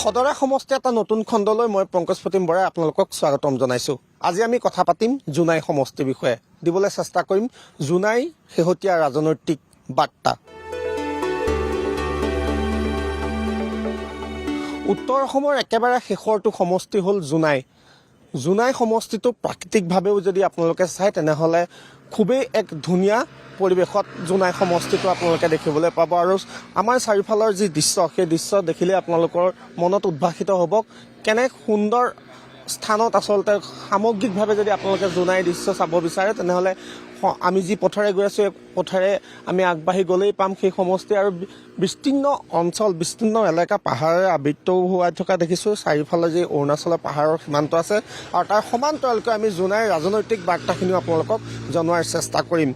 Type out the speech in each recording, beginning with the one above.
সদৰা সমষ্টি এটা নতুন খণ্ডলৈ মই পংকজ প্ৰতিম বৰাই আপোনালোকক স্বাগতম জনাইছোঁ। আজি আমি কথা পাতিম জোনাই সমষ্টিৰ বিষয়ে, দিবলৈ চেষ্টা কৰিম জোনাই শেহতীয়া ৰাজনৈতিক বাৰ্তা। উত্তৰ অসমৰ একেবাৰে শেষৰটো সমষ্টি হ'ল জোনাই। জোনাই সমষ্টিটো প্ৰাকৃতিকভাৱেও যদি আপোনালোকে চায় তেনেহ'লে খুবেই এক ধুনীয়া পৰিৱেশত জোনাই সমষ্টিটো আপোনালোকে দেখিবলৈ পাব। আৰু আমাৰ চাৰিওফালৰ যি দৃশ্য, সেই দৃশ্য দেখিলে আপোনালোকৰ মনত উদ্ভাসিত হ'ব কেনে সুন্দৰ স্থানত আচলতে সামগ্ৰিকভাৱে যদি আপোনালোকে জোনাই দৃশ্য চাব বিচাৰে তেনেহ'লে আমি যি পথেৰে গৈ আছোঁ এই পথেৰে আমি আগবাঢ়ি গ'লেই পাম সেই সমষ্টি। আৰু বিস্তীৰ্ণ অঞ্চল, বিস্তীৰ্ণ এলেকা পাহাৰেৰে আবৃত্তও হোৱাই থকা দেখিছোঁ। চাৰিওফালে যি অৰুণাচলৰ পাহাৰৰ সীমান্ত আছে আৰু তাৰ সমান্তৰালকৈ আমি জোনাইৰ ৰাজনৈতিক বাৰ্তাখিনিও আপোনালোকক জনোৱাৰ চেষ্টা কৰিম।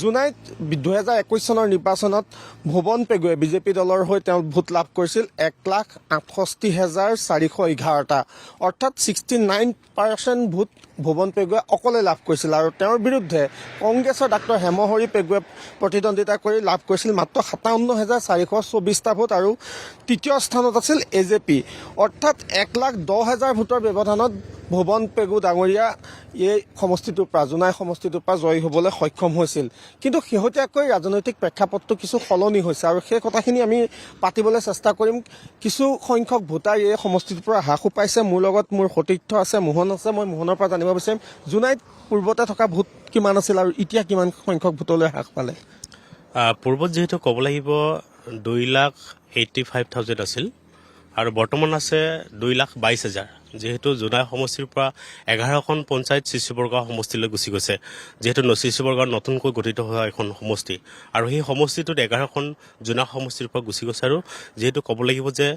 জোনাইত 2021 চনৰ নিৰ্বাচনত ভুৱন পেগুৱে বিজেপি দলৰ হৈ তেওঁ ভোট লাভ কৰিছিল 1,68,411টা, অৰ্থাৎ 69% ভোট ভুৱন পেগুৱে অকলে লাভ কৰিছিল। আৰু তেওঁৰ বিৰুদ্ধে কংগ্ৰেছৰ ডাক্তৰ হেমহৰি পেগুৱে প্ৰতিদ্বন্দ্বিতা কৰি লাভ কৰিছিল মাত্ৰ 57,424টা ভোট। আৰু তৃতীয় স্থানত আছিল AJP, অৰ্থাৎ 1,10,000 ভোটৰ ব্যৱধানত ভুৱন পেগু ডাঙৰীয়া এই সমষ্টিটোৰ পৰা, জোনাই সমষ্টিটোৰ পৰা জয়ী হ'বলৈ সক্ষম হৈছিল। কিন্তু শেহতীয়াকৈ ৰাজনৈতিক প্ৰেক্ষাপটটো কিছু সলনি হৈছে আৰু সেই কথাখিনি আমি পাতিবলৈ চেষ্টা কৰিম। কিছু সংখ্যক ভোটাৰ এই সমষ্টিটোৰ পৰা হ্ৰাসো পাইছে। মোৰ লগত মোৰ সতীৰ্থ আছে, মোহন আছে। মই মোহনৰ পৰা জানিব বিচাৰিম জোনাইত পূৰ্বতে থকা ভোট কিমান আছিল আৰু এতিয়া কিমান সংখ্যক ভোটলৈ হ্ৰাস পালে? পূৰ্বত যিহেতু ক'ব লাগিব 2,85,000 আছিল আৰু বৰ্তমান আছে 2,22,000। যিহেতু জোনাই সমষ্টিৰ পৰা 11খন পঞ্চায়ত চিচিবৰগাঁও সমষ্টিলৈ গুচি গৈছে, যিহেতু চিচিবৰগাঁৱত নতুনকৈ গঠিত হোৱা এখন সমষ্টি। আৰু সেই সমষ্টিটোত 11খন জোনাই সমষ্টিৰ পৰা গুচি গৈছে। আৰু যিহেতু ক'ব লাগিব যে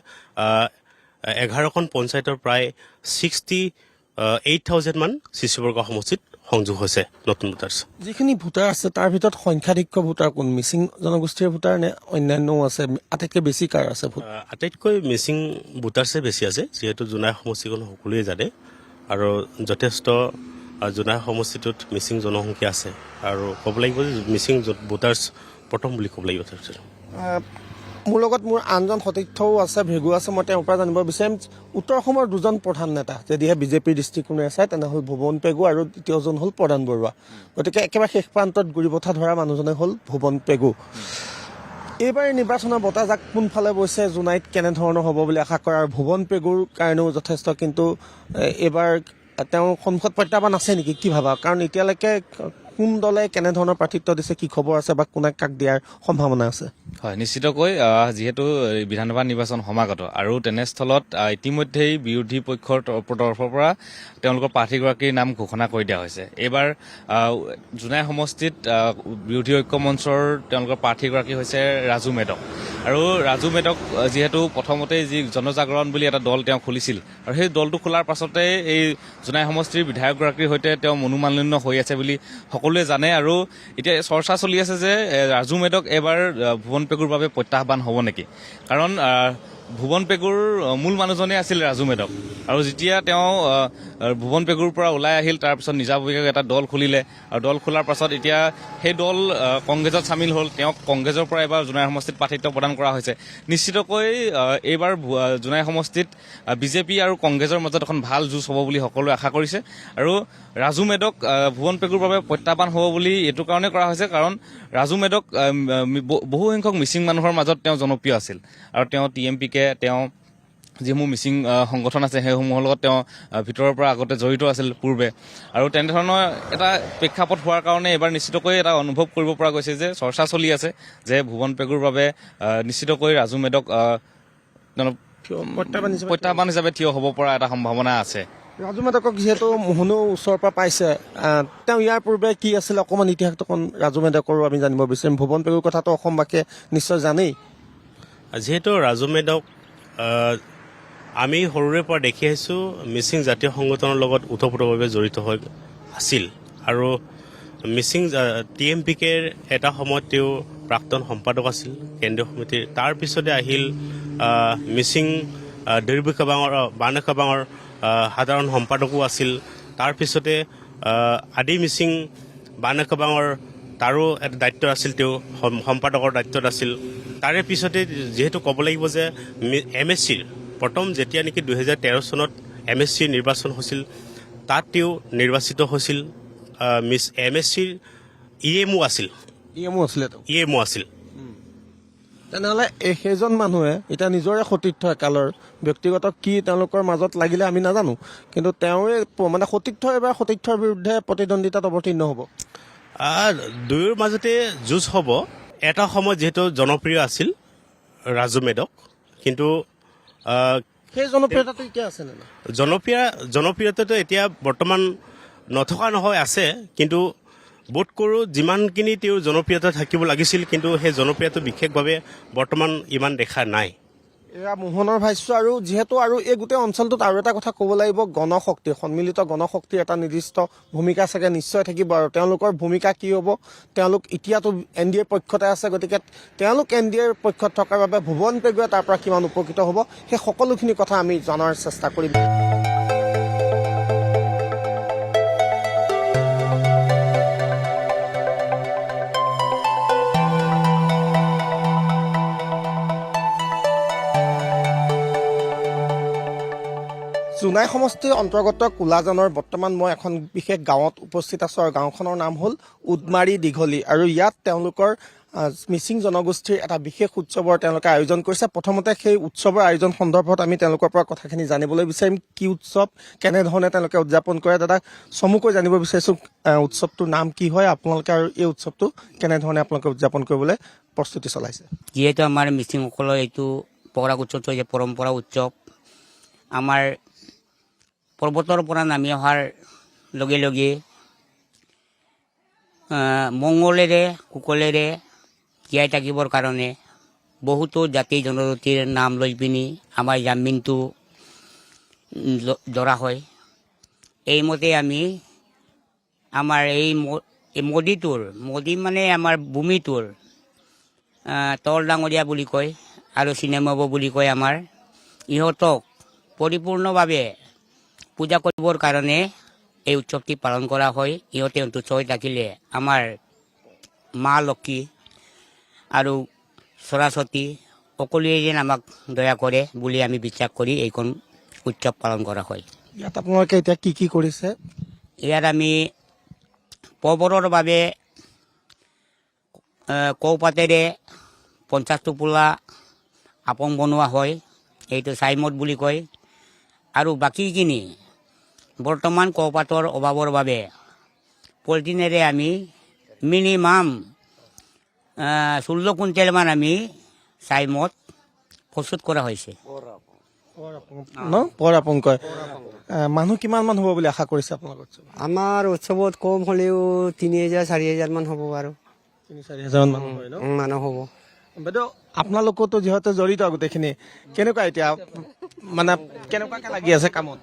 11খন পঞ্চায়তৰ প্ৰায় 68,000 মান চিচিবৰগাঁও সমষ্টিত সংযোগ হৈছে নতুন ভোটাৰ। যিখিনি ভোটাৰ আছে তাৰ ভিতৰত সংখ্যাধিক্য ভোটাৰ কোন? মিচিং জনগোষ্ঠীৰ ভোটাৰ নে অন্যান্যও আছে? আটাইতকৈ বেছি কাৰ আছে ভোট? আটাইতকৈ মিচিং ভোটাৰছে বেছি আছে, যিহেতু জোনাই সমষ্টিখন সকলোৱে জানে আৰু যথেষ্ট জোনাই সমষ্টিটোত মিচিং জনসংখ্যা আছে। আৰু ক'ব লাগিব যে মিচিং ভোটাৰ্ছ প্ৰথম বুলি ক'ব লাগিব। মোৰ লগত মোৰ আনজন সতীৰ্থও আছে, ভেগু আছে। মই তেওঁৰ পৰা জানিব বিচাৰিম উত্তৰ অসমৰ দুজন প্ৰধান নেতা যদিহে বিজেপিৰ দৃষ্টিকোণেৰে চায় তেনেহ'ল ভুৱন পেগু আৰু দ্বিতীয়জন হ'ল প্ৰধান বৰুৱা। গতিকে একেবাৰে শেষ প্ৰান্তত গুৰি পঠা ধৰা মানুহজনে হ'ল ভুৱন পেগু। এইবাৰ নিৰ্বাচনৰ বতাহজাক কোনফালে বৈছে, জোনাইত কেনেধৰণৰ হ'ব বুলি আশা কৰে? আৰু ভুৱন পেগুৰ কাৰণেও যথেষ্ট, কিন্তু এইবাৰ তেওঁৰ সন্মুখত প্ৰত্যাহ্বান আছে নেকি, কি ভাবা? কাৰণ এতিয়ালৈকে কোন দলে কেনেধৰণৰ প্ৰাৰ্থিত্ব দিছে, কি খবৰ আছে বা কোনে কাক দিয়াৰ সম্ভাৱনা আছে? হয়, নিশ্চিতকৈ যিহেতু বিধানসভা নিৰ্বাচন সমাগত আৰু তেনেস্থলত ইতিমধ্যেই বিৰোধী পক্ষৰ তৰফৰ পৰা তেওঁলোকৰ প্ৰাৰ্থীগৰাকীৰ নাম ঘোষণা কৰি দিয়া হৈছে। এইবাৰ জোনাই সমষ্টিত বিৰোধী ঐক্য মঞ্চৰ তেওঁলোকৰ প্ৰাৰ্থীগৰাকী হৈছে ৰাজু মেদক। আৰু ৰাজু মেদক যিহেতু প্ৰথমতেই যি জনজাগৰণ বুলি এটা দল তেওঁ খুলিছিল আৰু সেই দলটো খোলাৰ পাছতে এই জোনাই সমষ্টিৰ বিধায়কগৰাকীৰ সৈতে তেওঁ মনোমালিন্য হৈ আছে বুলি সকলোৱে জানে। আৰু এতিয়া চৰ্চা চলি আছে যে ৰাজু মেদক এবাৰ ভুৱন পেগুৰ বাবে প্ৰত্যাহ্বান হ'ব নেকি? কাৰণ ভুৱন পেগুৰ মূল মানুহজনে আছিল ৰাজু মেদক। আৰু যেতিয়া তেওঁ ভুৱন পেগুৰ পৰা ওলাই আহিল তাৰপিছত নিজাববীয়াকৈ এটা দল খুলিলে আৰু দল খোলাৰ পাছত এতিয়া সেই দল কংগ্ৰেছত চামিল হ'ল। তেওঁক কংগ্ৰেছৰ পৰা এবাৰ জোনাই সমষ্টিত প্ৰাৰ্থিত্ব প্ৰদান কৰা হৈছে। নিশ্চিতকৈ এইবাৰ জোনাই সমষ্টিত বিজেপি আৰু কংগ্ৰেছৰ মাজত এখন ভাল যুঁজ হ'ব বুলি সকলোৱে আশা কৰিছে। আৰু ৰাজু মেদক ভুৱন পেগুৰ বাবে প্ৰত্যাহ্বান হ'ব বুলি এইটো কাৰণে কৰা হৈছে কাৰণ ৰাজু মেদক বহু সংখ্যক মিচিং মানুহৰ মাজত তেওঁ জনপ্ৰিয় আছিল। আৰু তেওঁ TMPকে তেওঁ যিসমূহ মিচিং সংগঠন আছে সেইসমূহৰ লগত তেওঁ ভিতৰৰ পৰা আগতে জড়িত আছিল পূৰ্বে। আৰু তেনেধৰণৰ এটা প্ৰেক্ষাপট হোৱাৰ কাৰণে এইবাৰ নিশ্চিতকৈ এটা অনুভৱ কৰিব পৰা গৈছে যে চৰ্চা চলি আছে যে ভুৱন পেগুৰ বাবে নিশ্চিতকৈ ৰাজু মেদক প্ৰত্যাহ্বান হিচাপে থিয় হ'ব পৰা এটা সম্ভাৱনা আছে। ৰাজু মেদকক যিহেতু মোহনো ওচৰৰ পৰা পাইছে, তেওঁ ইয়াৰ পূৰ্বে কি আছিলে অকণমান ইতিহাসটো অকণ ৰাজু মেদকৰো আমি জানিব বিচাৰিম। ভুৱন পেগুৰ কথাটো অসমবাসীয়ে নিশ্চয় জানেই। যিহেতু ৰাজু মেদক আমি সৰুৰে পৰা দেখি আহিছোঁ মিচিং জাতীয় সংগঠনৰ লগত ওতঃপ্ৰোতভাৱে জড়িত হৈ আছিল। আৰু মিচিং TMPকেৰ এটা সময়ত তেওঁ প্ৰাক্তন সম্পাদক আছিল কেন্দ্ৰীয় সমিতিৰ। তাৰপিছতে আহিল মিচিং বানেখাবাঙৰ সাধাৰণ সম্পাদকো আছিল। তাৰপিছতে আদি মিচিং বানেখাবাঙৰ তাৰো এটা দায়িত্ব আছিল, তেওঁ সম্পাদকৰ দায়িত্বত আছিল। তাৰে পিছতে যিহেতু ক'ব লাগিব যে MSCৰ প্ৰথম যেতিয়া নেকি 2013 চনত MSc নিৰ্বাচন হৈছিল তাত তেওঁ নিৰ্বাচিত হৈছিল মিছ MScৰ EMO আছিল EMO আছিলে তো EMO আছিল তেনেহ'লে সেইজন মানুহে এতিয়া নিজৰে সতীৰ্থ একালৰ ব্যক্তিগত কি তেওঁলোকৰ মাজত লাগিলে আমি নাজানো কিন্তু তেওঁৰে মানে সতীৰ্থ এবাৰ সতীৰ্থৰ বিৰুদ্ধে প্ৰতিদ্বন্দ্বিতাত অৱতীৰ্ণ হ'ব দুয়োৰ মাজতে যুঁজ হ'ব এটা সময়ত যিহেতু জনপ্ৰিয় আছিল ৰাজু মেধক কিন্তু সেই জনপ্ৰিয়তাটো এতিয়া আছে নে নাই জনপ্ৰিয়তাটো এতিয়া বৰ্তমান নথকা নহয় আছে কিন্তু বোধ কৰোঁ যিমানখিনি তেওঁৰ জনপ্ৰিয়তা থাকিব লাগিছিল কিন্তু সেই জনপ্ৰিয়তা বিশেষভাৱে বৰ্তমান ইমান দেখা নাই এয়া মোহনৰ ভাষ্য আৰু যিহেতু আৰু এই গোটেই অঞ্চলটোত আৰু এটা কথা ক'ব লাগিব গণশক্তি সন্মিলিত গণশক্তিৰ এটা নিৰ্দিষ্ট ভূমিকা চাগে নিশ্চয় থাকিব আৰু তেওঁলোকৰ ভূমিকা কি হ'ব তেওঁলোক এতিয়াতো NDA পক্ষতে আছে গতিকে তেওঁলোক NDA পক্ষত থকাৰ বাবে ভুৱন পেগুৱে তাৰ পৰা কিমান উপকৃত হ'ব সেই সকলোখিনি কথা আমি জনাৰ চেষ্টা কৰিম জোনাই সমষ্টিৰ অন্তৰ্গত কোলাজানৰ বৰ্তমান মই এখন বিশেষ গাঁৱত উপস্থিত আছোঁ আৰু গাঁওখনৰ নাম হ'ল উদমাৰী দীঘলী আৰু ইয়াত তেওঁলোকৰ মিচিং জনগোষ্ঠীৰ এটা বিশেষ উৎসৱৰ তেওঁলোকে আয়োজন কৰিছে প্ৰথমতে সেই উৎসৱৰ আয়োজন সন্দৰ্ভত আমি তেওঁলোকৰ পৰা কথাখিনি জানিবলৈ বিচাৰিম কি উৎসৱ কেনেধৰণে তেওঁলোকে উদযাপন কৰে দাদা চমুকৈ জানিব বিচাৰিছোঁ উৎসৱটোৰ নাম কি হয় আপোনালোকে আৰু এই উৎসৱটো কেনেধৰণে আপোনালোকে উদযাপন কৰিবলৈ প্ৰস্তুতি চলাইছে যিহেতু আমাৰ মিচিংসকলৰ এইটো পগৰা উৎসৱটো হৈছে পৰম্পৰা উৎসৱ আমাৰ পৰ্বতৰ পৰা নামি অহাৰ লগে লগে মংগলেৰে কুকলেৰে জীয়াই থাকিবৰ কাৰণে বহুতো জাতি জনজাতিৰ নাম লৈ পিনি আমাৰ জামিনটো ধৰা হয় এইমতে আমি আমাৰ এই মদী মানে আমাৰ ভূমিটোৰ তল ডাঙৰীয়া বুলি কয় আৰু চিনেমাব বুলি কয় আমাৰ ইহঁতক পৰিপূৰ্ণভাৱে পূজা কৰিবৰ কাৰণে এই উৎসৱটি পালন কৰা হয় ইহঁতে অন্তঃ থাকিলে আমাৰ মা লক্ষী আৰু সৰস্বতী সকলোৱে যেন আমাক দয়া কৰে বুলি আমি বিশ্বাস কৰি এইখন উৎসৱ পালন কৰা হয় ইয়াত আপোনালোকে এতিয়া কি কি কৰিছে ইয়াত আমি পৰ্বতৰ বাবে কৌপাতেৰে 50 টোপোলা আপং বনোৱা হয় এইটো চাইমদ বুলি কয় আৰু বাকীখিনি বৰ্তমান কৌপাতৰ অভাৱৰ বাবে পলিথিনেৰে আমি মিনিমাম 16 কুইণ্টেলমান আমি চাইমদ প্ৰস্তুত কৰা হৈছে পৰাপং কয় মানুহ কিমান মান হ'ব বুলি আশা কৰিছে আপোনালোকৰ আমাৰ উৎসৱত কম হ'লেও 3000-4000 মান হ'ব আৰু 3-4 হাজাৰ মানুহ হয় ন মানুহ হ'ব বাইদেউ আপোনালোকতো যিহেতু জড়িত গোটেইখিনি কেনেকুৱা এতিয়া মানে কেনেকুৱাকে লাগি আছে কামত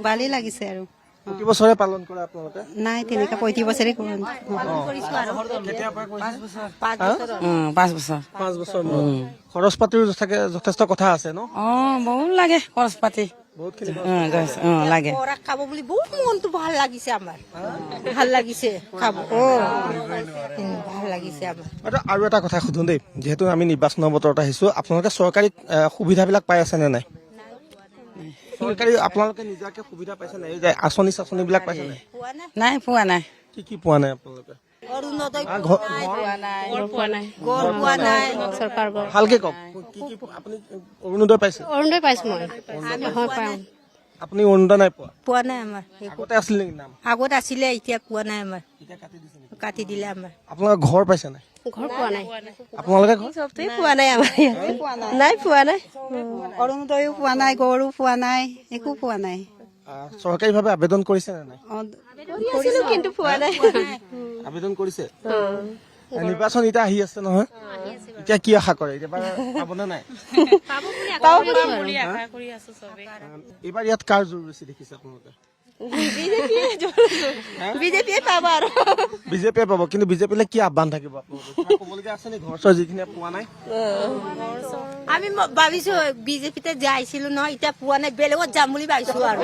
ভালেই লাগিছে আৰু প্ৰতি বছৰে পালন কৰে আপোনালোকে নাই তেনেকুৱা প্ৰতি বছৰে কৰোঁ 5 বছৰ 5 বছৰ খৰচ পাতিৰো যথেষ্ট কথা আছে ন বহুত লাগে খৰচ পাতি বহুতখিনি লাগে খাব বুলি বহুত মনটো ভাল লাগিছে আমাৰ ভাল লাগিছে খাব ভাল লাগিছে আমাৰ আৰু এটা কথা সুধো দেই যিহেতু আমি নিৰ্বাচনৰ বতৰত আহিছো আপোনালোকে চৰকাৰী সুবিধাবিলাক পাই আছে নে নাই চৰকাৰী আপোনালোকে নিজাকে সুবিধা পাইছে নাই এই যে আঁচনিবিলাক পাইছে নাই নাই পোৱা নাই কি পোৱা নাই আপোনালোকে ভালকে কওক কি আপুনি অৰুণোদয় পাইছে অৰুণোদয় পাইছো মই আপুনি অৰুণোদয় নাই পোৱা পোৱা নাই আমাৰ আগতে আছিল নেকি নাম আগত আছিলে এতিয়া পোৱা নাই আমাৰ কাটি দিলে আমাৰ আপোনালোকৰ ঘৰ পাইছে নাই ঘৰ পোৱা নাই আপোনালোকে ঘৰ পোৱা নাই আমাৰ নাই পোৱা নাই অৰুণোদয়ো পোৱা নাই গৰু পোৱা নাই একো পোৱা নাই চৰকাৰীভাৱে আবেদন কৰিছে নে নাই কিন্তু পোৱা নাই আবেদন কৰিছে নিৰ্বাচন এতিয়া আহি আছে নহয় এতিয়া কি আশা কৰে এতিয়া পাবনে নাই এইবাৰ ইয়াত কাৰ জোৰ বেছি দেখিছে আপোনালোকে বিজেপিয়ে পাব আৰু বিজেপিয়ে পাব কিন্তু বিজেপিলে কি আহ্বান থাকিব আপোনালোকৰ ক'বলগীয়া আছে নেকি ঘৰ চৰ যিখিনি পোৱা নাই আমি ভাবিছো বিজেপিতে যাইছিলো নহয় এতিয়া পোৱা নাই বেলেগত যাম বুলি ভাবিছো আৰু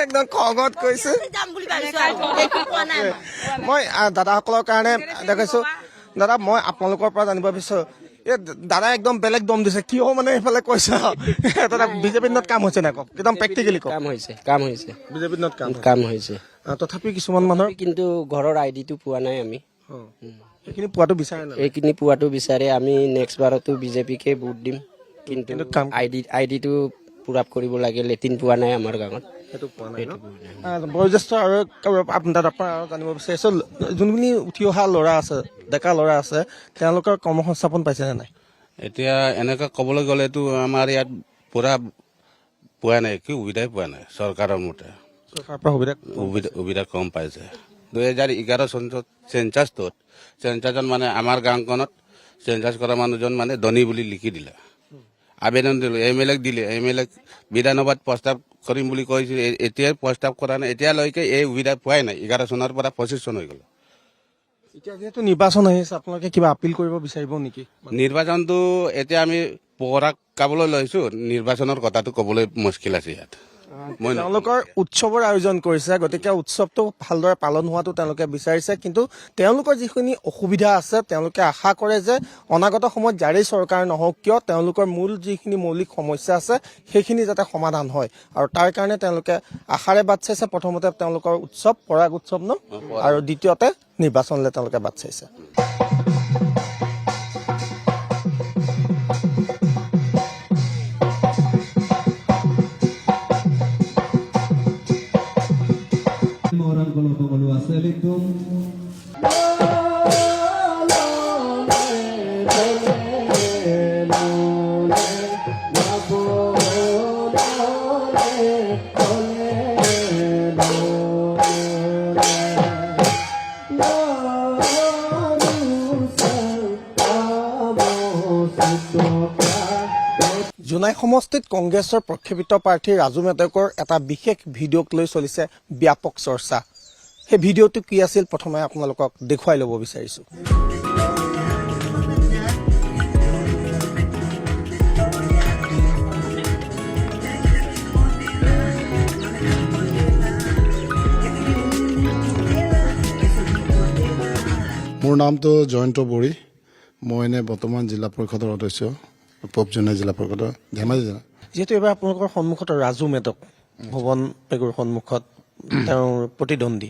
একদম খঙত কৈছে যাম বুলি ভাবিছো আৰু একো পোৱা নাই মই দাদাসকলৰ কাৰণে দেখাইছো দাদা মই আপোনালোকৰ পৰা জানিব বিচাৰো এই দাদা একদম বেলেগ দম দিছে কিয় মানে এইফালে কৈছে দাদা বিজেপিৰ দিনত কাম হৈছে নাই কওক একদম প্ৰেক্টিকেলি কওক কাম হৈছে বিজেপিৰ দিনত কাম হৈছে তথাপি কিছুমান মানুহৰ কিন্তু ঘৰৰ আইডিটো পোৱা নাই আমি সেইখিনি পোৱাটো বিচাৰে নাই এইখিনি পোৱাটো বিচাৰে আমি নেক্সট বাৰতো বিজেপিকে ভোট দিম কিন্তু আইডিটো পূৰা কৰিব লাগে লেট্ৰিন পোৱা নাই আমাৰ গাঁৱত সেইটো পোৱা নাই বয়োজ্যেষ্ঠ আৰু দাদাৰ পৰা আৰু জানিব বিচাৰিছো যোনখিনি উঠি অহা ল'ৰা আছে ডেকা ল'ৰা আছে তেওঁলোকৰ কৰ্মসংস্থাপন পাইছেনে নাই এতিয়া এনেকৈ ক'বলৈ গ'লেতো আমাৰ ইয়াত পূৰা পোৱা নাই কি সুবিধাই পোৱা নাই চৰকাৰৰ মতে চৰকাৰৰ পৰা সুবিধা কম পাইছে 2011 চনত চেঞ্চাছত মানে আমাৰ গাঁওখনত চেঞ্চাছ কৰা মানুহজন মানে ধনী বুলি লিখি দিলে আবেদন দিলোঁ MLA দিলে MLA বিধানসভাত প্ৰস্তাৱ কৰিম বুলি কৈছিল এতিয়াই প্ৰস্তাৱ কৰা নাই এতিয়ালৈকে এই সুবিধা পোৱাই নাই 11 চনৰ পৰা 25 চন হৈ গ'ল এতিয়া যিহেতু নিৰ্বাচন আহি আছে আপোনালোকে কিবা আপিল কৰিব বিচাৰিব নেকি নিৰ্বাচনটো এতিয়া আমি পঢ়া কাবলৈ লৈছোঁ নিৰ্বাচনৰ কথাটো ক'বলৈ মুস্কিল আছে ইয়াত তেওঁলোকৰ উৎসৱৰ আয়োজন কৰিছে গতিকে উৎসৱটো ভালদৰে পালন হোৱাটো তেওঁলোকে বিচাৰিছে কিন্তু তেওঁলোকৰ যিখিনি অসুবিধা আছে তেওঁলোকে আশা কৰে যে অনাগত সময়ত যাৰেই চৰকাৰ নহওক কিয় তেওঁলোকৰ মূল যিখিনি মৌলিক সমস্যা আছে সেইখিনি যাতে সমাধান হয় আৰু তাৰ কাৰণে তেওঁলোকে আশাৰে বাট চাইছে প্ৰথমতে তেওঁলোকৰ উৎসৱ পৰাগ উৎসৱ ন আৰু দ্বিতীয়তে নিৰ্বাচনলৈ তেওঁলোকে বাট চাইছে জোনাই সমষ্টিত কংগ্ৰেছৰ প্ৰক্ষেপিত প্ৰাৰ্থী ৰাজু মেধকৰ এটা বিশেষ ভিডিঅ'ক লৈ চলিছে ব্যাপক চৰ্চা সেই ভিডিঅ'টো কি আছিল প্ৰথমে আপোনালোকক দেখুৱাই ল'ব বিচাৰিছো মোৰ নামটো জয়ন্ত বড়ি মই এনে বৰ্তমান জিলা পৰিষদৰ সদস্য পূব জোনাই জিলা পৰিষদৰ ধেমাজি জিলা যিহেতু এবাৰ আপোনালোকৰ সন্মুখত ৰাজু মেধক ভুৱন পেগুৰ সন্মুখত তেওঁৰ প্ৰতিদ্বন্দ্বী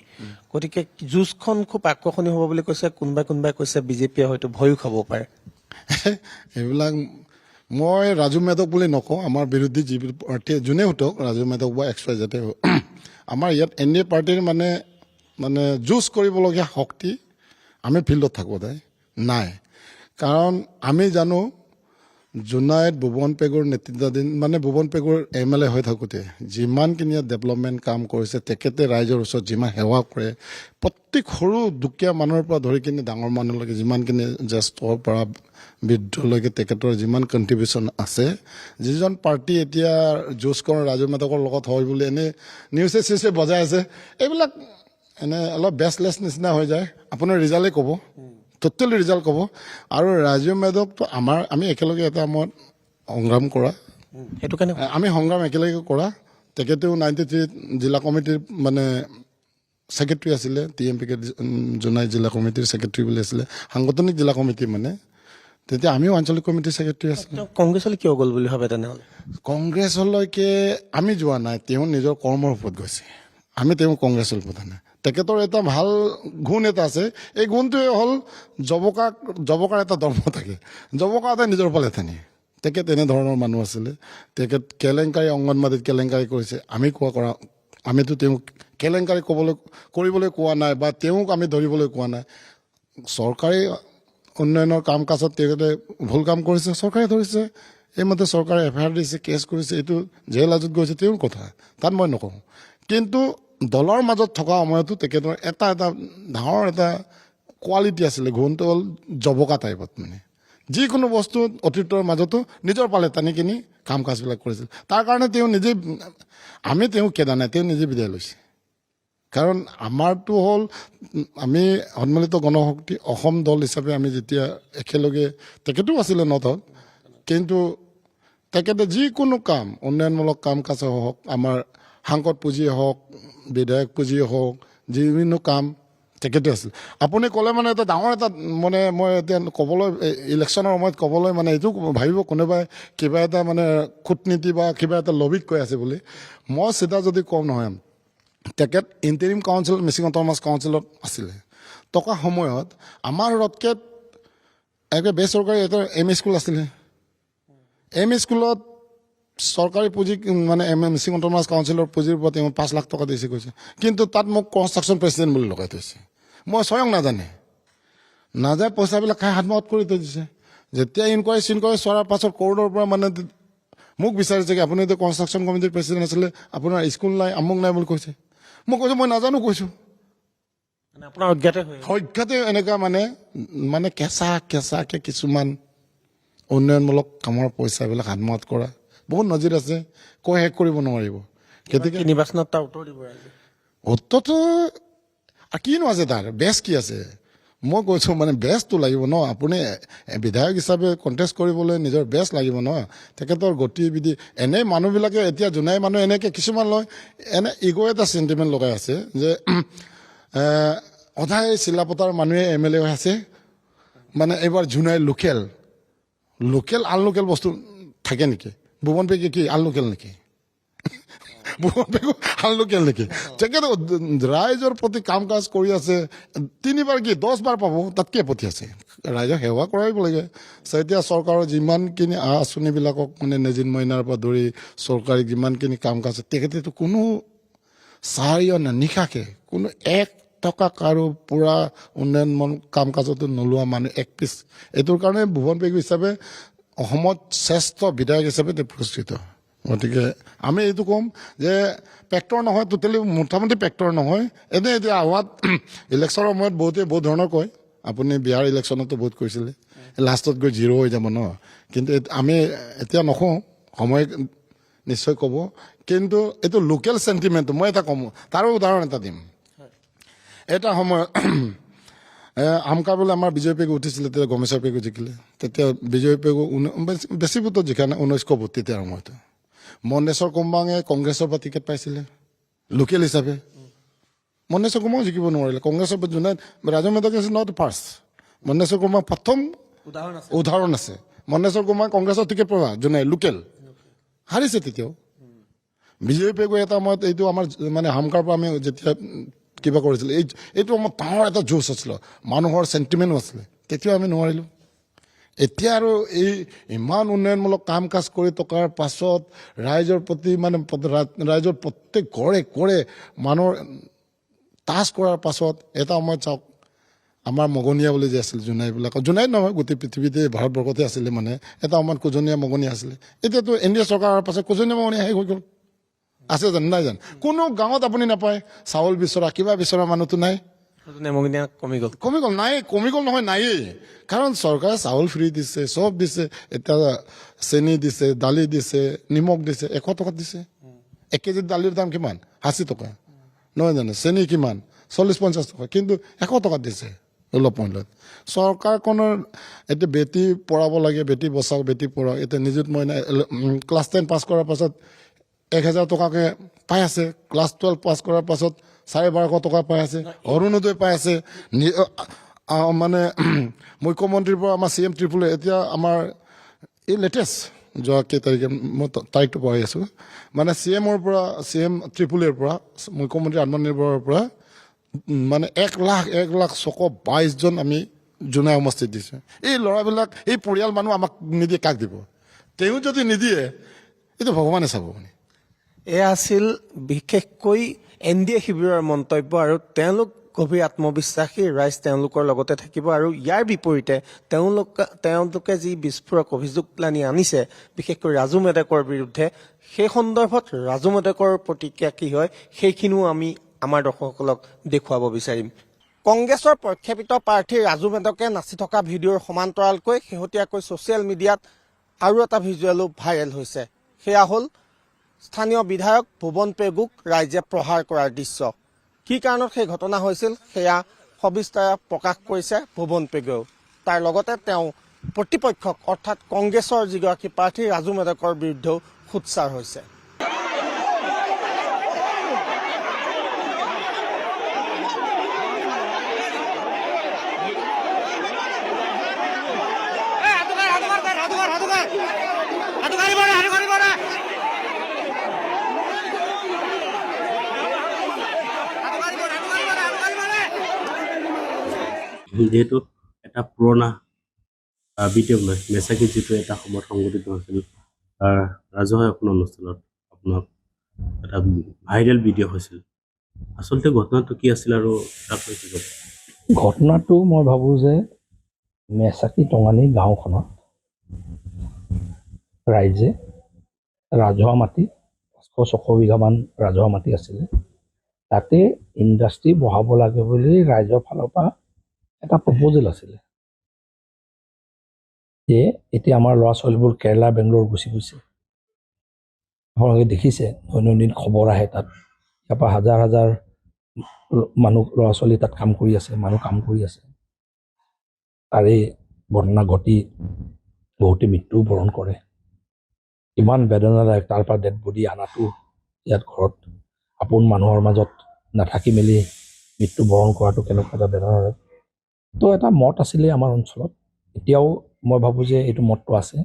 গতিকে যুঁজখন খুব আকৰ্ষণীয় হ'ব বুলি কৈছে কোনোবাই কৈছে বিজেপিয়ে হয়তো ভয়ো খাব পাৰে এইবিলাক মই ৰাজু মেধক বুলি নকওঁ আমাৰ বিৰোধী যিবোৰ প্ৰাৰ্থীয়ে যোনে হওক ৰাজু মেধক বা XYZ আমাৰ ইয়াত এনে পাৰ্টীৰ মানে যুঁজ কৰিবলগীয়া শক্তি আমি ফিল্ডত থাকোঁতে নাই কাৰণ আমি জানো জোনাইত ভুৱন পেগুৰ নেতৃত্বাধীন মানে ভুৱন পেগুৰ MLA হৈ থাকোঁতে যিমানখিনি ডেভেলপমেণ্ট কাম কৰিছে তেখেতে ৰাইজৰ ওচৰত যিমান সেৱা কৰে প্ৰত্যেক সৰু দুখীয়া মানুহৰ পৰা ধৰি কিনে ডাঙৰ মানুহলৈকে যিমানখিনি জ্যেষ্ঠৰ পৰা বৃদ্ধলৈকে তেখেতৰ যিমান কণ্ট্ৰিবিউশ্যন আছে যিজন পাৰ্টি এতিয়া যুঁজ কৰা ৰাজু মেধকৰ লগত হয় বুলি এনেই নিউজে চিউজে বজাই আছে এইবিলাক এনে অলপ বেচলেছ নিচিনা হৈ যায় আপোনাৰ ৰিজাল্টে ক'ব টোটেল ৰিজাল্ট ক'ব আৰু ৰাজু মেধকটো আমি একেলগে এটা সময়ত সংগ্ৰাম কৰা সেইটো কাৰণে আমি সংগ্ৰাম একেলগে কৰা তেখেতেও 93 জিলা কমিটিৰ মানে ছেক্ৰেটাৰী আছিলে TMPK জোনাই জিলা কমিটিৰ ছেক্ৰেটাৰী বুলি আছিলে সাংগঠনিক জিলা কমিটি মানে তেতিয়া আমিও আঞ্চলিক কমিটিৰ ছেক্ৰেটাৰী আছিলোঁ কংগ্ৰেছলৈ কিয় গ'ল বুলি ভাবে তেনেহ'লে কংগ্ৰেছলৈকে আমি যোৱা নাই তেওঁ নিজৰ কৰ্মৰ ওপৰত গৈছে আমি তেওঁ কংগ্ৰেছৰ ওপৰত নাই তেখেতৰ এটা ভাল গুণ এটা আছে এই গুণটোৱে হ'ল জবকাৰ এটা ধৰ্ম থাকে জবকা এটা নিজৰ ফালে টানে তেখেত এনেধৰণৰ মানুহ আছিলে তেখেত কেলেংকাৰী অংগনবাদীত কেলেংকাৰী কৰিছে আমিতো তেওঁক কেলেংকাৰী কৰিবলৈ কোৱা নাই বা তেওঁক আমি ধৰিবলৈ কোৱা নাই চৰকাৰী উন্নয়নৰ কাম কাজত তেখেতে ভুল কাম কৰিছে চৰকাৰে ধৰিছে এইমতে চৰকাৰে FIR দিছে কেছ কৰিছে এইটো জেল হাজত গৈছে তেওঁৰ কথা তাত মই নকওঁ কিন্তু দলৰ মাজত থকা সময়তো তেখেতৰ এটা ডাঙৰ এটা কোৱালিটি আছিলে গুণটো হ'ল জবকা টাইপত মানে যিকোনো বস্তু অতীতৰ মাজতো নিজৰ পালে টানি কিনি কাম কাজবিলাক কৰিছিল তাৰ কাৰণে তেওঁ নিজে আমি তেওঁক খেদা নাই তেওঁ নিজে বিদায় লৈছে কাৰণ আমাৰতো হ'ল আমি সন্মিলিত গণশক্তি অসম দল হিচাপে আমি যেতিয়া একেলগে তেখেতেও আছিলে নথত কিন্তু তেখেতে যিকোনো কাম উন্নয়নমূলক কাম কাজে হওক আমাৰ সাংসদ পুঁজিয়ে হওক বিধায়ক পুঁজিয়ে হওক যিকোনো কাম তেখেতে আছিল। আপুনি ক'লে মানে এটা ডাঙৰ এটা মানে মই এতিয়া ক'বলৈ ইলেকশ্যনৰ সময়ত ক'বলৈ মানে এইটো ভাবিব কোনোবাই কিবা এটা মানে কূটনীতি বা কিবা এটা লবিত কৈ আছে বুলি। মই চিধা যদি কওঁ নহয়, তেখেত ইণ্টাৰিম কাউন্সিল মিচিং অট'নমাছ কাউন্সিলত আছিলে। থকা সময়ত আমাৰ ৰতকে একে বেচৰকাৰী এটা এম ই স্কুল আছিলে। এম ই স্কুলত চৰকাৰী পুঁজি মানে মিচিং অট'নমাছ কাউন্সিলৰ পুঁজিৰ ওপৰত তেওঁ 5 লাখ টকা দিছে কৈছে, কিন্তু তাত মোক কনষ্ট্ৰাকশ্যন প্ৰেচিডেণ্ট বুলি লগাই থৈছে। মই স্বয়ং নাজানে পইচাবিলাক খাই হাতমাত কৰি থৈ দিছে। যেতিয়া ইনকুৱাৰী চোৱাৰ পাছত ক'ৰ্টৰ পৰা মানে মোক বিচাৰিছে কি আপুনি এতিয়া কনষ্ট্ৰাকশ্যন কমিটিৰ প্ৰেচিডেণ্ট আছিলে, আপোনাৰ স্কুল নাই আমুক নাই বুলি কৈছে। মই কৈছোঁ মই নাজানো কৈছোঁ। আপোনাৰ অজ্ঞাতে এনেকুৱা মানে কেঁচাকৈ কিছুমান উন্নয়নমূলক কামৰ পইচাবিলাক হাতমাত কৰা বহুত নজিৰ আছে, কৈ শেষ কৰিব নোৱাৰিব। গতিকে নিৰ্বাচনত তাৰ উত্তৰ দিব উত্তৰটো আৰু কিনো আছে তাৰ বেষ্ট কি আছে? মই কৈছোঁ মানে বেষ্টটো লাগিব ন। আপুনি বিধায়ক হিচাপে কণ্টেষ্ট কৰিবলৈ নিজৰ বেষ্ট লাগিব ন। তেখেতৰ গতিবিধি এনেই মানুহবিলাকে এতিয়া জোনাই মানুহ এনেকৈ কিছুমান লয়, এনে ইগ' এটা চেণ্টিমেণ্ট লগাই আছে যে সদায় চিলাপথাৰ মানুহে MLA হৈ আছে, মানে এইবাৰ জোনাই লোকেল আনলোকেল বস্তু থাকে নেকি? ভুৱন পেগু কি আনলোকেল নেকি? ভুৱন পেগু আনলোকেল নেকি? তেখেতে ৰাইজৰ প্ৰতি কাম কাজ কৰি আছে। 3বাৰ কি 10 বাৰ পাব, তাতকৈ প্ৰতি আছে। ৰাইজক সেৱা কৰাব লাগে। এতিয়া চৰকাৰৰ যিমানখিনি আঁচনিবিলাকক মানে নেজিন মইনাৰ পৰা ধৰি চৰকাৰী যিমানখিনি কাম কাজ তেখেতেতো কোনো নিশাকে কোনো 1 টকা কাৰো পূৰা উন্নয়ন কাম কাজতো নোলোৱা মানুহ 1 পিছ। এইটোৰ কাৰণে ভুৱন পেগু হিচাপে অসমত শ্ৰেষ্ঠ বিধায়ক হিচাপে তেওঁ পুৰস্কৃত। গতিকে আমি এইটো ক'ম যে পেক্টৰ নহয়, টোটেলি মোটামুটি পেক্টৰ নহয়। এনেই এতিয়া আৱাত ইলেকশ্যনৰ সময়ত বহুতে বহুত ধৰণৰ কয়। আপুনি বিহাৰ ইলেকশ্যনতো বহুত কৈছিলে, লাষ্টত গৈ 0 হৈ যাব ন। কিন্তু আমি এতিয়া নকওঁ, সময় নিশ্চয় ক'ব। কিন্তু এইটো লোকেল চেণ্টিমেণ্টটো মই এটা ক'ম, তাৰো উদাহৰণ এটা দিম। এটা সময়ত আমকা বোলে আমাৰ বিজয় পেগু উঠিছিলে, তেতিয়া গমেশ্বৰ পেগু জিকিলে। তেতিয়া বিজয় পেগু বেছি ভোটত জিকা নাই, 1900 ভোট তেতিয়াৰ সময়ত। মন্দেশ্বৰ কুম্বাঙে কংগ্ৰেছৰ পৰা টিকেট পাইছিলে লোকেল হিচাপে। মন্দেশ্বৰ কুম্বাঙো জিকিব নোৱাৰিলে। কংগ্ৰেছৰ পৰা Jonai Raju Medhak is not first. Mandeshwar Kumbang প্ৰথম উদাহৰণ আছে। মন্দেশ্বৰ কুম্বাং কংগ্ৰেছৰ টিকেট পোৱা জোনাই লোকেল হাৰিছে। তেতিয়াও বিজয় পেগু এটা সময়ত এইটো আমাৰ মানে হামকাৰ পৰা আমি যেতিয়া কিবা কৰিছিলে, এইটো আমাৰ ডাঙৰ এটা জোচ আছিলে, মানুহৰ চেণ্টিমেণ্টো আছিলে। তেতিয়াও আমি নোৱাৰিলোঁ। এতিয়া আৰু এই ইমান উন্নয়নমূলক কাম কাজ কৰি থকাৰ পাছত ৰাইজৰ প্ৰতি মানে ৰাইজৰ প্ৰত্যেক ঘৰে মানুহৰ টাচ কৰাৰ পাছত এটা সময়ত চাওক, আমাৰ মগনীয়া বুলি যে আছিল জোনাইবিলাকৰ, জোনাইত নহয় গোটেই পৃথিৱীতে ভাৰতবৰ্ষতে আছিলে, মানে এটা সময়ত কোজনীয়া মগনীয়া আছিলে। এতিয়াতো NDA চৰকাৰৰ পাছত কোজনীয়া মগনীয়া শেষ হৈ গ'ল। আছে জানো? নাই জানো? কোনো গাঁৱত আপুনি নাপায় চাউল বিচৰা কিবা বিচৰা মানুহটো নাই। কমি গ'ল নাই, কমি গ'ল নহয়, নায়েই। কাৰণ চৰকাৰে চাউল ফ্ৰী দিছে, চব দিছে। এতিয়া চেনি দিছে, দালি দিছে, নিমখ দিছে, 100 টকাত দিছে। 1 কেজি দালিৰ দাম কিমান? 80 টকা নহয় জানো? চেনি কিমান? 40-50 টকা, কিন্তু 100 টকাত দিছে অলপ মূল্যত। চৰকাৰখনৰ এতিয়া বেটী পঢ়াব লাগে, বেটী বচাওক, বেটী পঢ়াওক। এতিয়া নিযুত মইনা ক্লাছ 10 পাছ কৰাৰ পাছত 1000 টকাকৈ পাই আছে। ক্লাছ 12 পাছ কৰাৰ পাছত 1250 টকা পাই আছে। অৰুণোদয় পাই আছে। মানে মুখ্যমন্ত্ৰীৰ পৰা আমাৰ CM ত্ৰিপুলে এতিয়া আমাৰ এই লেটেষ্ট যোৱা কেইতাৰিখে মই তাৰিখটো পাহৰি আছোঁ, মানে CM ত্ৰিপুলেৰ পৰা মুখ্যমন্ত্ৰী আত্মনিৰ্ভৰৰ পৰা মানে 1,22,000 জন আমি জোনাই সমষ্টিত দিছোঁ। এই ল'ৰাবিলাক এই পৰিয়াল মানুহ আমাক নিদিয়ে, কাক দিব? তেওঁ যদি নিদিয়ে এইটো ভগৱানে চাব। এয়া আছিল বিশেষকৈ NDA শিবিৰৰ মন্তব্য, আৰু তেওঁলোক গভীৰ আত্মবিশ্বাসী, ৰাইজ তেওঁলোকৰ লগতে থাকিব। আৰু ইয়াৰ বিপৰীতে তেওঁলোকে যি বিস্ফোৰক অভিযোগ লানি আনিছে, বিশেষকৈ ৰাজু মেধকৰ বিৰুদ্ধে, সেই সন্দৰ্ভত ৰাজু মেধকৰ প্ৰতিক্ৰিয়া কি হয় সেইখিনিও আমি আমাৰ দৰ্শকসকলক দেখুৱাব বিচাৰিম। কংগ্ৰেছৰ প্ৰক্ষেপিত প্ৰাৰ্থী ৰাজু মেধকে নাচি থকা ভিডিঅ'ৰ সমান্তৰালকৈ শেহতীয়াকৈ ছ'চিয়েল মিডিয়াত আৰু এটা ভিজুৱেলো ভাইৰেল হৈছে। সেয়া হ'ল স্থানীয় বিধায়ক ভুৱন পেগুক ৰাইজে প্ৰহাৰ কৰাৰ দৃশ্য। কি কাৰণত সেই ঘটনা হৈছিল সেয়া সবিস্তাৰে প্ৰকাশ কৰিছে ভুৱন পেগুৱেও। তাৰ লগতে তেওঁ প্ৰতিপক্ষক অৰ্থাৎ কংগ্ৰেছৰ যিগৰাকী প্ৰাৰ্থী ৰাজু মেধকৰ বিৰুদ্ধেও সোৎসাৰ হৈছে। যিহেতু এটা পুৰণা ভিডিঅ' লৈ মেচাকি যিটো এটা সময়ত সংঘটিত হৈছিল ৰাজহুৱা এখন অনুষ্ঠানত আপোনাক এটা ভাইৰেল ভিডিঅ' হৈছিল আচলতে ঘটনাটো কি আছিল আৰু তাক লৈ কি ক'ব? ঘটনাটো মই ভাবোঁ যে মেচাকি টঙানী গাঁওখনত ৰাইজে ৰাজহুৱা মাটি 500-600 বিঘামান ৰাজহুৱা মাটি আছিলে, তাতে ইণ্ডাষ্ট্ৰী বহাব লাগে বুলি ৰাইজৰ ফালৰ পৰা এটা প্ৰপ'জেল আছিলে যে এতিয়া আমাৰ ল'ৰা ছোৱালীবোৰ কেৰেলা বেংগলোৰ গুচি গৈছে। আপোনালোকে দেখিছে দৈনন্দিন খবৰ আহে তাত, ইয়াৰ পৰা হাজাৰ হাজাৰ মানুহ ল'ৰা ছোৱালী তাত কাম কৰি আছে, মানুহ কাম কৰি আছে। তাৰে ঘটনা ঘটি বহুতে মৃত্যু বৰণ কৰে। ইমান বেদনাদায়ক, তাৰ পৰা ডেড বডি আনাটো ইয়াত ঘৰত আপোন মানুহৰ মাজত নাথাকি মেলি মৃত্যু বৰণ কৰাটো কেনেকুৱা এটা বেদনাদায়ক। তো এটা মত আছিলে আমাৰ অঞ্চলত, এতিয়াও মই ভাবোঁ যে এইটো মতটো আছে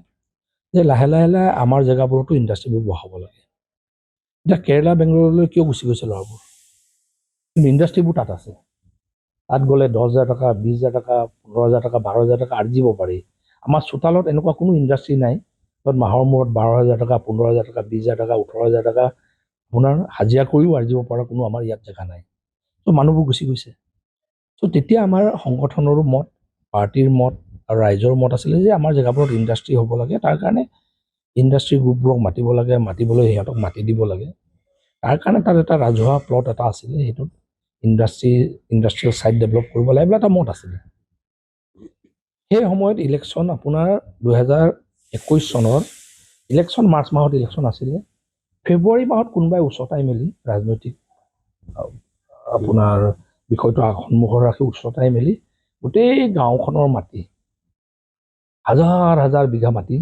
যে লাহে লাহে লাহে আমাৰ জেগাবোৰতো ইণ্ডাষ্ট্ৰীবোৰ বহাব লাগে। এতিয়া কেৰেলা বেংগলোৰলৈ কিয় গুচি গৈছে ল'ৰাবোৰ? কিন্তু ইণ্ডাষ্ট্ৰীবোৰ তাত আছে। তাত গ'লে 10,000 টকা, 20,000 টকা, 15,000 টকা, 12,000 টকা আৰ্জিব পাৰি। আমাৰ চোতালত এনেকুৱা কোনো ইণ্ডাষ্ট্ৰী নাই য'ত মাহৰ মূৰত 12,000 টকা, 15,000 টকা, 20,000 টকা, 18,000 টকা আপোনাৰ হাজিৰা কৰিও আৰ্জিব পৰা কোনো আমাৰ ইয়াত জেগা নাই। ত' মানুহবোৰ গুচি গৈছে। ত' তেতিয়া আমাৰ সংগঠনৰো মত, পাৰ্টীৰ মত আৰু ৰাইজৰ মত আছিলে যে আমাৰ জেগাবোৰত ইণ্ডাষ্ট্ৰী হ'ব লাগে, তাৰ কাৰণে ইণ্ডাষ্ট্ৰী গ্ৰুপবোৰক মাতিব লাগে, মাতিবলৈ সিহঁতক মাতি দিব লাগে। তাৰ কাৰণে তাত এটা ৰাজহুৱা প্লট এটা আছিলে, সেইটোত ইণ্ডাষ্ট্ৰিয়েল ছাইট ডেভেলপ কৰিব লাগে এইবিলাক এটা মত আছিলে। সেই সময়ত ইলেকশ্যন আপোনাৰ 2021 চনৰ ইলেকশ্যন মাৰ্চ মাহত ইলেকশ্যন আছিলে। ফেব্ৰুৱাৰী মাহত কোনোবাই উচতাই মেলি ৰাজনৈতিক আপোনাৰ বিষয়টো সন্মুখত ৰাখি উচতাই মেলি গোটেই গাঁওখনৰ মাটি হাজাৰ হাজাৰ বিঘা মাটি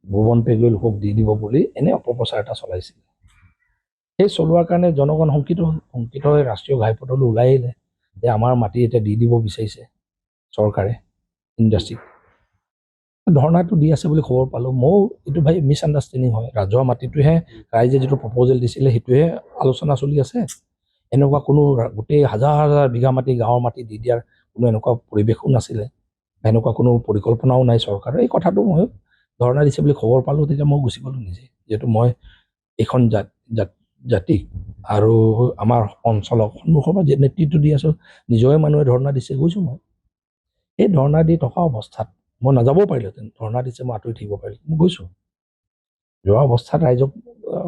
ভুৱন পেগুৱে লোকক দি দিব বুলি এনে অপপ্ৰচাৰ এটা চলাইছিল। সেই চলোৱাৰ কাৰণে জনগণ শংকিত হৈ ৰাষ্ট্ৰীয় ঘাইপথলৈ ওলাই আহিলে যে আমাৰ মাটি এতিয়া দি দিব বিচাৰিছে চৰকাৰে ইণ্ডাষ্ট্ৰীক। ধৰ্ণাটো দি আছে বুলি খবৰ পালোঁ। ময়ো এইটো ভাই মিছ আণ্ডাৰষ্টেণ্ডিং হয়, ৰাজহুৱা মাটিটোহে ৰাইজে যিটো প্ৰপ'জেল দিছিলে সেইটোহে আলোচনা চলি আছে। এনেকুৱা কোনো গোটেই হাজাৰ হাজাৰ বিঘা মাটি গাঁৱৰ মাটি দি দিয়াৰ কোনো এনেকুৱা পৰিৱেশো নাছিলে, এনেকুৱা কোনো পৰিকল্পনাও নাই চৰকাৰৰ। এই কথাটো মই ধৰ্ণা দিছে বুলি খবৰ পালোঁ, তেতিয়া মই গুচি গ'লোঁ নিজে, যিহেতু মই এইখন জাতিক আৰু আমাৰ অঞ্চলক সন্মুখৰ পৰা নেতৃত্ব দি আছোঁ, নিজৰে মানুহে ধৰ্ণা দিছে, গৈছোঁ মই। এই ধৰ্ণা দি থকা অৱস্থাত মই নাযাবও পাৰিলোহেঁতেন, ধৰ্ণা দিছে মই আঁতৰি থাকিব পাৰিলোঁ, মই গৈছোঁ। যোৱা অৱস্থাত ৰাইজক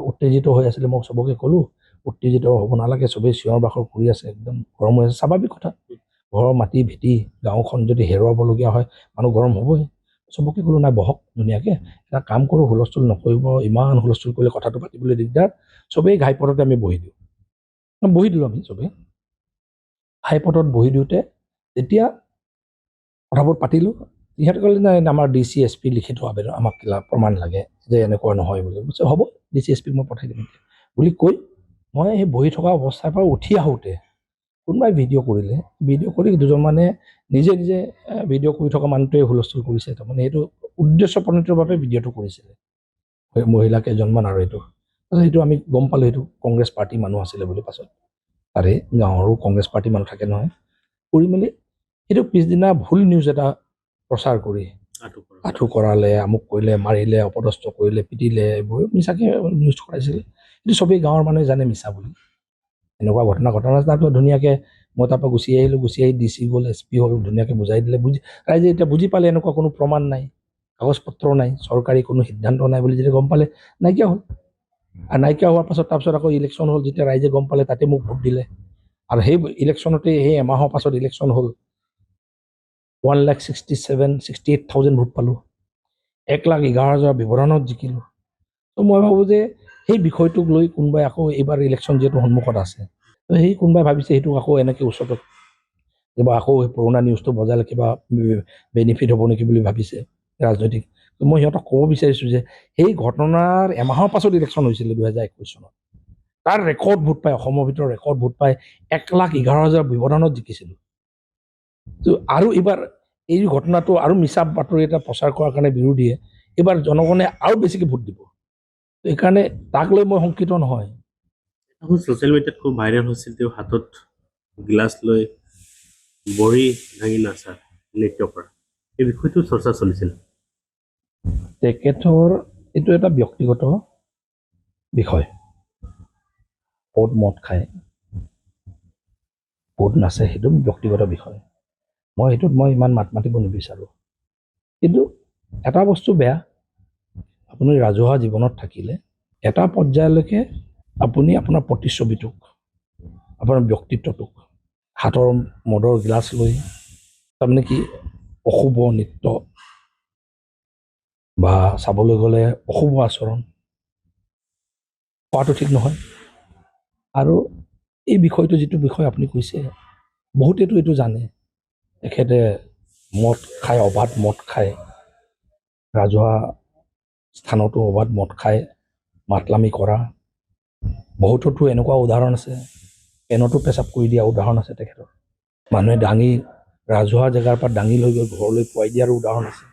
উত্তেজিত হৈ আছিলে, মই চবকে ক'লোঁ উত্তেজিত হ'ব নালাগে, চবেই চিঞৰ বাখৰ কৰি আছে, একদম গৰম হৈ আছে, স্বাভাৱিক কথা। ঘৰৰ মাটি ভেটি গাঁওখন যদি হেৰুৱাবলগীয়া হয় মানুহ গৰম হ'বই। চবকে ক'লোঁ নাই বহক ধুনীয়াকৈ, এটা কাম কৰোঁ, হুলস্থুল নকৰিব, ইমান হুলস্থুল কৰিলে কথাটো পাতিবলৈ দিগদাৰ, চবেই ঘাইপথতে আমি বহি দিলোঁ আমি চবেই। ঘাইপথত বহি দিওঁতে তেতিয়া কথাবোৰ পাতিলোঁ, ইহঁতে ক'লে নাই আমাৰ DC SP লিখি থোৱা আবেদন আমাক প্ৰমাণ লাগে যে এনেকুৱা নহয় বুলি। হ'ব DC SP মই পঠাই দিম বুলি কৈ মই সেই বহি থকা অৱস্থাৰ পৰা উঠি আহোঁতে কোনোবাই ভিডিঅ' কৰিলে, ভিডিঅ' কৰি দুজনমানে নিজে নিজে ভিডিঅ' কৰি থকা মানুহটোৱে হুলস্থুল কৰিছে, তাৰমানে সেইটো উদ্দেশ্য প্ৰণীতৰ বাবে ভিডিঅ'টো কৰিছিলে মহিলা কেইজনমান। আৰু সেইটো আমি গম পালোঁ সেইটো কংগ্ৰেছ পাৰ্টী মানুহ আছিলে বুলি পাছত, তাৰে গাঁৱৰো কংগ্ৰেছ পাৰ্টী মানুহ থাকে নহয়। কৰি মেলি সেইটো পিছদিনা ভুল নিউজ এটা প্ৰচাৰ কৰি আঁঠু কৰালে, আমুক কৰিলে, মাৰিলে, অপদস্থ কৰিলে, পিটিলে, এইবোৰ মিছাকৈ নিউজ কৰাইছিলে। কিন্তু চবেই গাঁৱৰ মানুহে জানে মিছা বুলি। এনেকুৱা ঘটনা তাৰপিছত ধুনীয়াকৈ মই তাৰপৰা গুচি আহিলোঁ, গুচি আহি DC গ'ল, SP হ'ল, ধুনীয়াকৈ বুজাই দিলে। ৰাইজে এতিয়া বুজি পালে এনেকুৱা কোনো প্ৰমাণ নাই, কাগজ পত্ৰ নাই, চৰকাৰী কোনো সিদ্ধান্ত নাই বুলি যেতিয়া গম পালে নাইকিয়া হ'ল। আৰু নাইকিয়া হোৱাৰ তাৰপিছত আকৌ ইলেকশ্যন হ'ল, যেতিয়া ৰাইজে গম পালে তাতে মোক ভোট দিলে। আৰু সেই ইলেকশ্যনতে সেই এমাহৰ পাছত ইলেকশ্যন হ'ল, 1,68,000 ভোট পালোঁ, 1,11,000 ব্যৱধানত জিকিলোঁ। ত' মই ভাবোঁ যে সেই বিষয়টোক লৈ কোনোবাই আকৌ এইবাৰ ইলেকশ্যন যিহেতু সন্মুখত আছে, তো সেই কোনোবাই ভাবিছে সেইটোক আকৌ এনেকৈ ওচৰত কিবা আকৌ পুৰণা নিউজটো বজালে কিবা বেনিফিট হ'ব নেকি বুলি ভাবিছে ৰাজনৈতিক। মই সিহঁতক ক'ব বিচাৰিছোঁ যে সেই ঘটনাৰ এমাহৰ পাছত ইলেকশ্যন হৈছিলে 2021 চনত, তাৰ ৰেকৰ্ড ভোট পাই, অসমৰ ভিতৰত ৰেকৰ্ড ভোট পাই 1,11,000 ব্যৱধানত জিকিছিলোঁ। তো আৰু এইবাৰ এই ঘটনাটো আৰু মিছা বাতৰি এটা প্ৰচাৰ কৰাৰ কাৰণে বিৰোধীয়ে এইবাৰ জনগণে আৰু বেছিকৈ ভোট দিব। সেইকাৰণে তাক লৈ মই শংকিত নহয়। ছ'চিয়েল মিডিয়াত খুব ভাইৰেল হৈছিল, তেওঁ হাতত গিলাচ লৈ বড়ি ভাঙি নাচা নৃত্য কৰা এই বিষয়টো চৰ্চা চলিছিল। তেখেতৰ এইটো এটা ব্যক্তিগত বিষয়। ক'ত মদ খায়, ক'ত নাচে, সেইটো ব্যক্তিগত বিষয়। সেইটোত ইমান মাত মাতিব নিবিচাৰোঁ। কিন্তু এটা বস্তু বেয়া, আপুনি ৰাজহুৱা জীৱনত থাকিলে এটা পৰ্যায়লৈকে আপুনি আপোনাৰ প্ৰতিচ্ছবিটোক, আপোনাৰ ব্যক্তিত্বটোক হাতৰ মদৰ গিলাচ লৈ তাৰমানে কি অশুভ নৃত্য বা চাবলৈ গ'লে অশুভ আচৰণ কৰাটো ঠিক নহয়। আৰু এই বিষয়টো যিটো বিষয় আপুনি কৈছে, বহুতেতো এইটো জানে তেখেতে মদ খায়, অবাধ মদ খায়, ৰাজহুৱা স্থানতো অবাধ মদ খায়, মাতলামি কৰা। বহুততো এনেকুৱা উদাহৰণ আছে, পেনতো পেচাব কৰি দিয়া উদাহৰণ আছে তেখেতৰ। মানুহে দাঙি ৰাজহুৱা জেগাৰ পৰা দাঙি লৈ গৈ ঘৰলৈ পোৱাই দিয়াৰো উদাহৰণ আছে।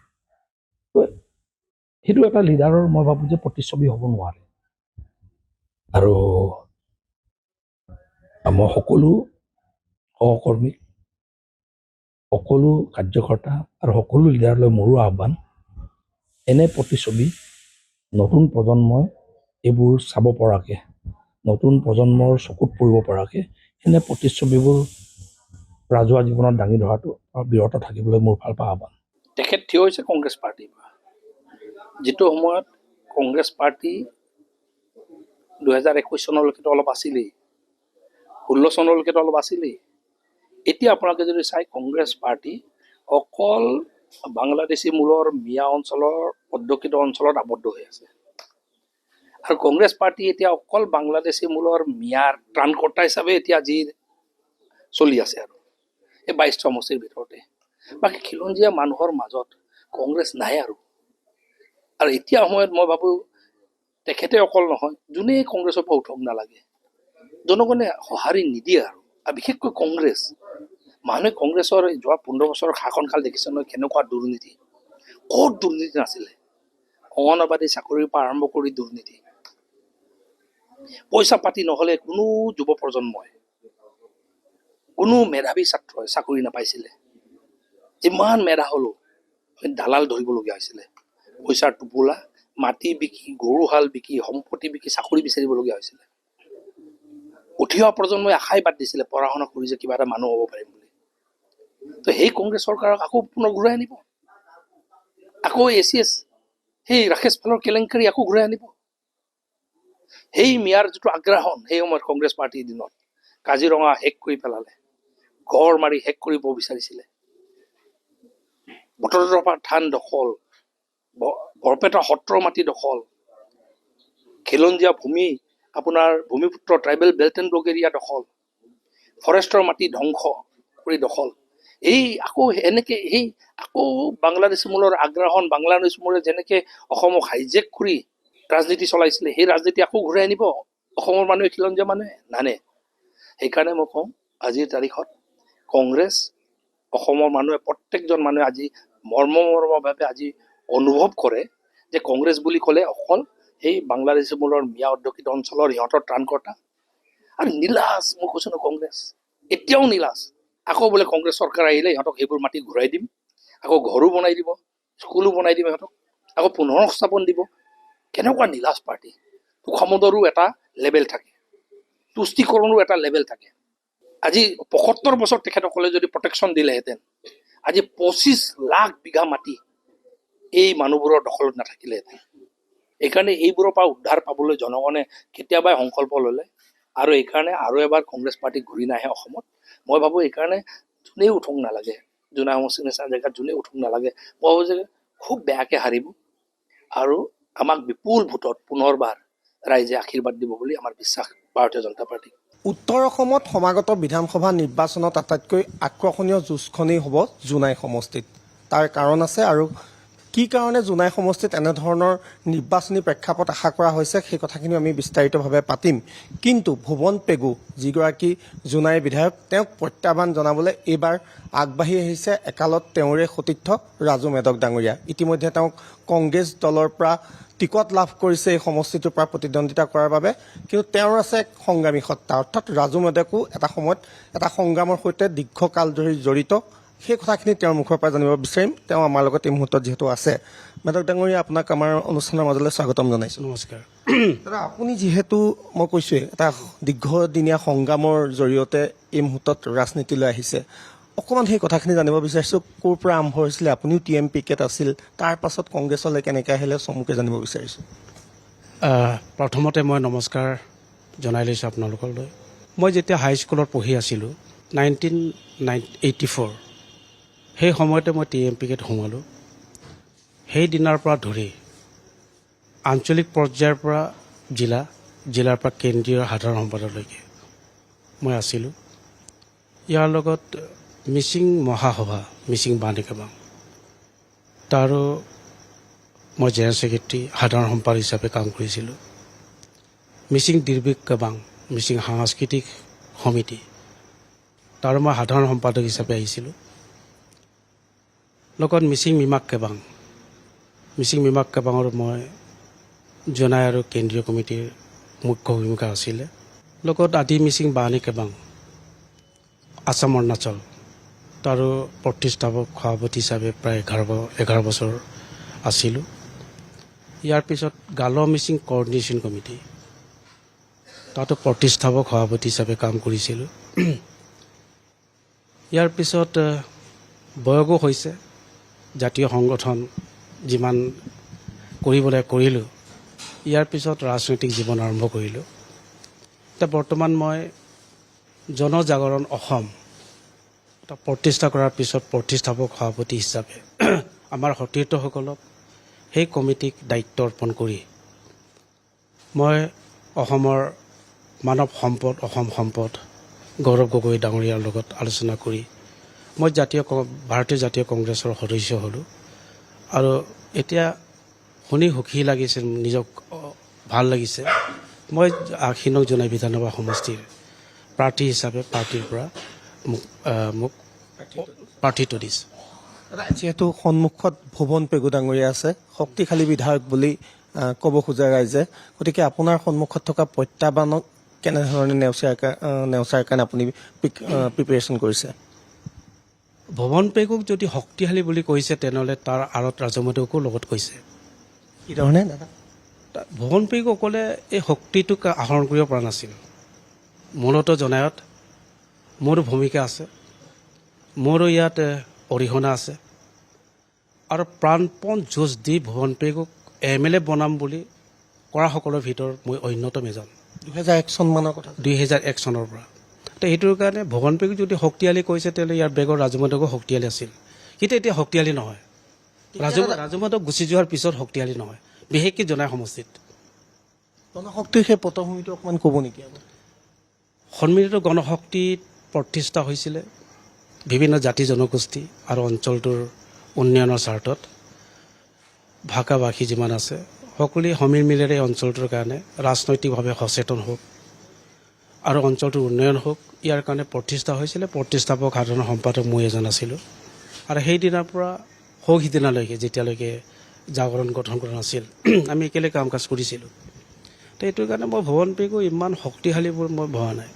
সেইটো এটা লিডাৰৰ মই ভাবোঁ যে প্ৰতিচ্ছবি হ'ব নোৱাৰে। আৰু মই সকলো সহকৰ্মীক, সকলো কাৰ্যকৰ্তা আৰু সকলো লিডাৰলৈ মোৰো আহ্বান, এনে প্ৰতিচ্ছবি নতুন প্ৰজন্মই এইবোৰ চাব পৰাকৈ, নতুন প্ৰজন্মৰ চকুত পৰিব পৰাকৈ এনে প্ৰতিচ্ছবিবোৰ ৰাজহুৱা জীৱনত দাঙি ধৰাটো বিৰত থাকিবলৈ মোৰ ফালৰ পৰা আহ্বান। তেখেত থিয় হৈছে কংগ্ৰেছ পাৰ্টিৰ পৰা। যিটো সময়ত কংগ্ৰেছ পাৰ্টি 2021 চনলৈকেতো অলপ আছিলেই, 16 চনলৈকেতো অলপ আছিলেই। এতিয়া আপোনালোকে যদি চাই, কংগ্ৰেছ পাৰ্টি অকল বাংলাদেশী মূলৰ মিয়া অঞ্চলৰ অধ্যুষিত অঞ্চলত আবদ্ধ হৈ আছে। আৰু কংগ্ৰেছ পাৰ্টি এতিয়া অকল বাংলাদেশী মূলৰ মিয়াৰ ত্ৰাণকৰ্তা হিচাপে এতিয়া যি চলি আছে আৰু এই 22 সমষ্টিৰ ভিতৰতে। বাকী খিলঞ্জীয়া মানুহৰ মাজত কংগ্ৰেছ নাই আৰু এতিয়া সময়ত মই ভাবোঁ তেখেতে অকল নহয়, যোনেই কংগ্ৰেছৰ পৰা উঠক নালাগে, জনগণে সঁহাৰি নিদিয়ে আৰু বিশেষকৈ কংগ্ৰেছ মানুহে কংগ্ৰেছৰ যোৱা 15 বছৰৰ শাসনকাল দেখিছে নহয়, কেনেকুৱা দুৰ্নীতি, ক'ত দুৰ্নীতি নাছিলে। অংগনবাদী চাকৰিৰ পৰা আৰম্ভ কৰি দুৰ্নীতি, পইচা পাতি নহ'লে কোনো যুৱ প্ৰজন্মই, কোনো মেধাৱী ছাত্ৰই চাকৰি নাপাইছিলে। যিমান মেধা হ'লেও দালাল ধৰিবলগীয়া হৈছিলে। পইচাৰ টোপোলা, মাটি বিকি, গৰুহাল বিকি, সম্পত্তি বিকি চাকৰি বিচাৰিবলগীয়া হৈছিলে। উঠি অহা প্ৰজন্মই আশাই বাদ দিছিলে পঢ়া শুনা কৰি যে কিবা এটা মানুহ হ'ব পাৰিম বুলি। তো সেই কংগ্ৰেছ চৰকাৰক আকৌ পুনৰ ঘূৰাই আনিব, আকৌ ACS সেই ৰাকেশ পালৰ কেলেংকাৰী আকৌ ঘূৰাই আনিব। সেই মিয়াৰ যিটো আগ্ৰাসন সেই সময়ত কংগ্ৰেছ পাৰ্টিৰ দিনত কাজিৰঙা শেষ কৰি পেলালে, গড় মাৰি শেষ কৰিব বিচাৰিছিলে, বটদ্ৰৱা থান দখল, বৰপেটা সত্ৰৰ মাটি দখল, খিলঞ্জীয়া ভূমি আপোনাৰ ভূমিপুত্ৰ tribal belt and block area দখল, ফৰেষ্টৰ মাটি ধ্বংস কৰি দখল। এই আকৌ এনেকে সেই আকৌ বাংলাদেশী মূলৰ আগ্ৰাসন, বাংলাদেশী মূলে যেনেকে অসমক হাইজেক কৰি ৰাজনীতি চলাইছিলে, সেই ৰাজনীতি আকৌ ঘূৰাই আনিব অসমৰ মানুহে, খিলঞ্জীয়া মানুহে নানে। সেইকাৰণে মই কওঁ, আজিৰ তাৰিখত কংগ্ৰেছ অসমৰ মানুহে, প্ৰত্যেকজন মানুহে আজি মৰ্মভাৱে আজি অনুভৱ কৰে যে কংগ্ৰেছ বুলি ক'লে অকল সেই বাংলাদেশী মূলৰ মিয়া অধ্যুষিত অঞ্চলৰ সিহঁতৰ ত্ৰাণকৰ্তা। আৰু নীলাজ, মই কৈছোঁ ন, কংগ্ৰেছ এতিয়াও নীলাজ। আকৌ বোলে কংগ্ৰেছ চৰকাৰ আহিলে সিহঁতক সেইবোৰ মাটি ঘূৰাই দিম, আকৌ ঘৰো বনাই দিব, স্কুলো বনাই দিম সিহঁতক, আকৌ পুনৰ সংস্থাপন দিব। কেনেকুৱা নীলাজ পাৰ্টি। তোষামোদৰো এটা লেভেল থাকে, তুষ্টিকৰণৰো এটা লেভেল থাকে। আজি 75 বছৰ তেখেতসকলে যদি প্ৰটেকশ্যন দিলেহেঁতেন, আজি 25 লাখ বিঘা মাটি এই মানুহবোৰৰ দখলত নাথাকিলেহেঁতেন। এইকাৰণে এইবোৰৰ পৰা উদ্ধাৰ পাবলৈ জনগণে কেতিয়াবাই সংকল্প ল'লে, আৰু এইকাৰণে আৰু এবাৰ কংগ্ৰেছ পাৰ্টি ঘূৰি নাহে অসমত। মই ভাবোঁ এইকাৰণে যোনেই উঠক নালাগে, জোনাই সমষ্টিৰ নিচিনা জেগাত যোনেই উঠক নালাগে, মই ভাবোঁ যে খুব বেয়াকৈ হাৰিব আৰু আমাক বিপুল ভোটত পুনৰবাৰ ৰাইজে আশীৰ্বাদ দিব বুলি আমাৰ বিশ্বাস ভাৰতীয় জনতা পাৰ্টি। উত্তৰ অসমত সমাগত বিধানসভা নিৰ্বাচনত আটাইতকৈ আকৰ্ষণীয় যুঁজখনেই হ'ব জোনাই সমষ্টিত। তাৰ কাৰণ আছে, আৰু কি কাৰণে জোনাই সমষ্টিত এনেধৰণৰ নিৰ্বাচনী প্ৰেক্ষাপট আশা কৰা হৈছে সেই কথাখিনি আমি বিস্তাৰিতভাৱে পাতিম। কিন্তু ভুৱন পেগু যিগৰাকী জোনাই বিধায়ক তেওঁক প্ৰত্যাহ্বান জনাবলৈ এইবাৰ আগবাঢ়ি আহিছে একালত তেওঁৰে সতীৰ্থ ৰাজু মেধক ডাঙৰীয়া। ইতিমধ্যে তেওঁক কংগ্ৰেছ দলৰ পৰা টিকট লাভ কৰিছে এই সমষ্টিটোৰ পৰা প্ৰতিদ্বন্দ্বিতা কৰাৰ বাবে। কিন্তু তেওঁৰ আছে এক সংগ্ৰামী সত্তা, অৰ্থাৎ ৰাজু মেধকো এটা সময়ত এটা সংগ্ৰামৰ সৈতে দীৰ্ঘকাল ধৰি জড়িত। সেই কথাখিনি তেওঁৰ মুখৰ পৰা জানিব বিচাৰিম। তেওঁ আমাৰ লগত এই মুহূৰ্তত যিহেতু আছে। মেধক ডাঙৰীয়া, আপোনাক আমাৰ অনুষ্ঠানৰ মাজলৈ স্বাগতম জনাইছোঁ। নমস্কাৰ। দাদা, আপুনি যিহেতু মই কৈছোঁৱেই এটা দীৰ্ঘদিনীয়া সংগ্ৰামৰ জৰিয়তে এই মুহূৰ্তত ৰাজনীতিলৈ আহিছে, অকণমান সেই কথাখিনি জানিব বিচাৰিছোঁ। ক'ৰ পৰা আৰম্ভ হৈছিলে? আপুনিও TMPKত আছিল, তাৰ পাছত কংগ্ৰেছলৈ কেনেকৈ আহিলে চমুকৈ জানিব বিচাৰিছোঁ। প্ৰথমতে মই নমস্কাৰ জনাই লৈছোঁ আপোনালোকলৈ। মই যেতিয়া হাইস্কুলত পঢ়ি আছিলোঁ 1984, সেই সময়তে মই TMPKত সোমালোঁ। সেই দিনাৰ পৰা ধৰি আঞ্চলিক পৰ্যায়ৰ পৰা জিলাৰ পৰা কেন্দ্ৰীয় সাধাৰণ সম্পাদকলৈকে মই আছিলোঁ। ইয়াৰ লগত মিচিং মহাসভা, মিচিং বাণী কেবাং, তাৰো মই জেনেৰেল ছেক্ৰেটাৰী সাধাৰণ সম্পাদক হিচাপে কাম কৰিছিলোঁ। মিচিং দিৰবিক কেবাং, মিচিং সাংস্কৃতিক সমিতি, তাৰো মই সাধাৰণ সম্পাদক হিচাপে আহিছিলোঁ। লগত মিচিং মিমাক কেবাঙৰ মই জোনাই আৰু কেন্দ্ৰীয় কমিটিৰ মুখ্য ভূমিকা আছিলে। লগত আদি মিচিং বাণী কেবাং, আছাম অৰুণাচল, তাৰো প্ৰতিষ্ঠাপক সভাপতি হিচাপে প্ৰায় 11 বছৰ আছিলোঁ। ইয়াৰ পিছত গালো মিচিং কৰ্ডিনেশ্যন কমিটি, তাতো প্ৰতিষ্ঠাপক সভাপতি হিচাপে কাম কৰিছিলোঁ। ইয়াৰ পিছত বয়সো হৈছে, জাতীয় সংগঠন যিমান কৰিবলৈ কৰিলোঁ। ইয়াৰ পিছত ৰাজনৈতিক জীৱন আৰম্ভ কৰিলোঁ। এতিয়া বৰ্তমান মই জনজাগৰণ অসম প্ৰতিষ্ঠা কৰাৰ পিছত প্ৰতিষ্ঠাপক সভাপতি হিচাপে আমাৰ সতীৰ্থসকলক সেই কমিটিক দায়িত্ব অৰ্পণ কৰি মই অসমৰ মানৱ সম্পদ, অসম সম্পদ গৌৰৱ গগৈ ডাঙৰীয়াৰ লগত আলোচনা কৰি মই ভাৰতীয় জাতীয় কংগ্ৰেছৰ সদস্য হ'লোঁ। আৰু এতিয়া শুনি সুখী লাগিছে, নিজক ভাল লাগিছে। মই আশীনক জোনাই বিধানসভা সমষ্টিৰ প্ৰাৰ্থী হিচাপে পাৰ্টীৰ পৰা মোক প্ৰাৰ্থিত্ব দিছে। যিহেতু সন্মুখত ভুৱন পেগু ডাঙৰীয়া আছে, শক্তিশালী বিধায়ক বুলি ক'ব খোজে ৰাইজে, গতিকে আপোনাৰ সন্মুখত থকা প্ৰত্যাহ্বানক কেনেধৰণে নেওচাৰ কাৰণে আপুনি প্ৰিপেৰেশ্যন কৰিছে? ভুৱন পেগুক যদি শক্তিশালী বুলি কৈছে, তেনেহ'লে তাৰ আঁৰত ৰাজু মেধকো লগত কৈছে। কি ধৰণে দাদা? ভুৱন পেগু অকলে এই শক্তিটোক আহৰণ কৰিব পৰা নাছিল। মূলতঃ জোনাইত মোৰো ভূমিকা আছে, মোৰো ইয়াত অৰিহণা আছে। আৰু প্ৰাণপণ যুঁজ দি ভুৱন পেগুক MLA বনাম বুলি কৰাসকলৰ ভিতৰত মই অন্যতম এজন। 2001 চনমানৰ কথা, 2001 চনৰ পৰা। তো সেইটোৰ কাৰণে ভুৱন পেগুক যদি শক্তিশালী কৈছে, তেনেহ'লে ইয়াৰ বেগৰ ৰাজু মেধকো শক্তিশালী আছিল। কিন্তু এতিয়া শক্তিশালী নহয়। ৰাজু মেধক গুচি যোৱাৰ পিছত শক্তিশালী নহয়, বিশেষকৈ জোনাই সমষ্টিত। গণশক্তিৰ সেই পটভূমিটো অকণমান ক'ব নেকি? সন্মিলিত গণশক্তিত প্ৰতিষ্ঠা হৈছিলে বিভিন্ন জাতি জনগোষ্ঠী আৰু অঞ্চলটোৰ উন্নয়নৰ স্বাৰ্থত। ভাষা ভাষী যিমান আছে সকলোৱে সমিলমিলেৰে এই অঞ্চলটোৰ কাৰণে ৰাজনৈতিকভাৱে সচেতন হওক আৰু অঞ্চলটোৰ উন্নয়ন হওক, ইয়াৰ কাৰণে প্ৰতিষ্ঠা হৈছিলে। প্ৰতিষ্ঠাপক সাধাৰণ সম্পাদক মই এজন আছিলোঁ। আৰু সেইদিনাৰ পৰা সিদিনালৈকে যেতিয়ালৈকে জাগৰণ গঠন কৰা নাছিল, আমি একেলগে কাম কাজ কৰিছিলোঁ। তো এইটোৰ কাৰণে মই ভুৱন পেগু ইমান শক্তিশালী বুলি মই ভবা নাই।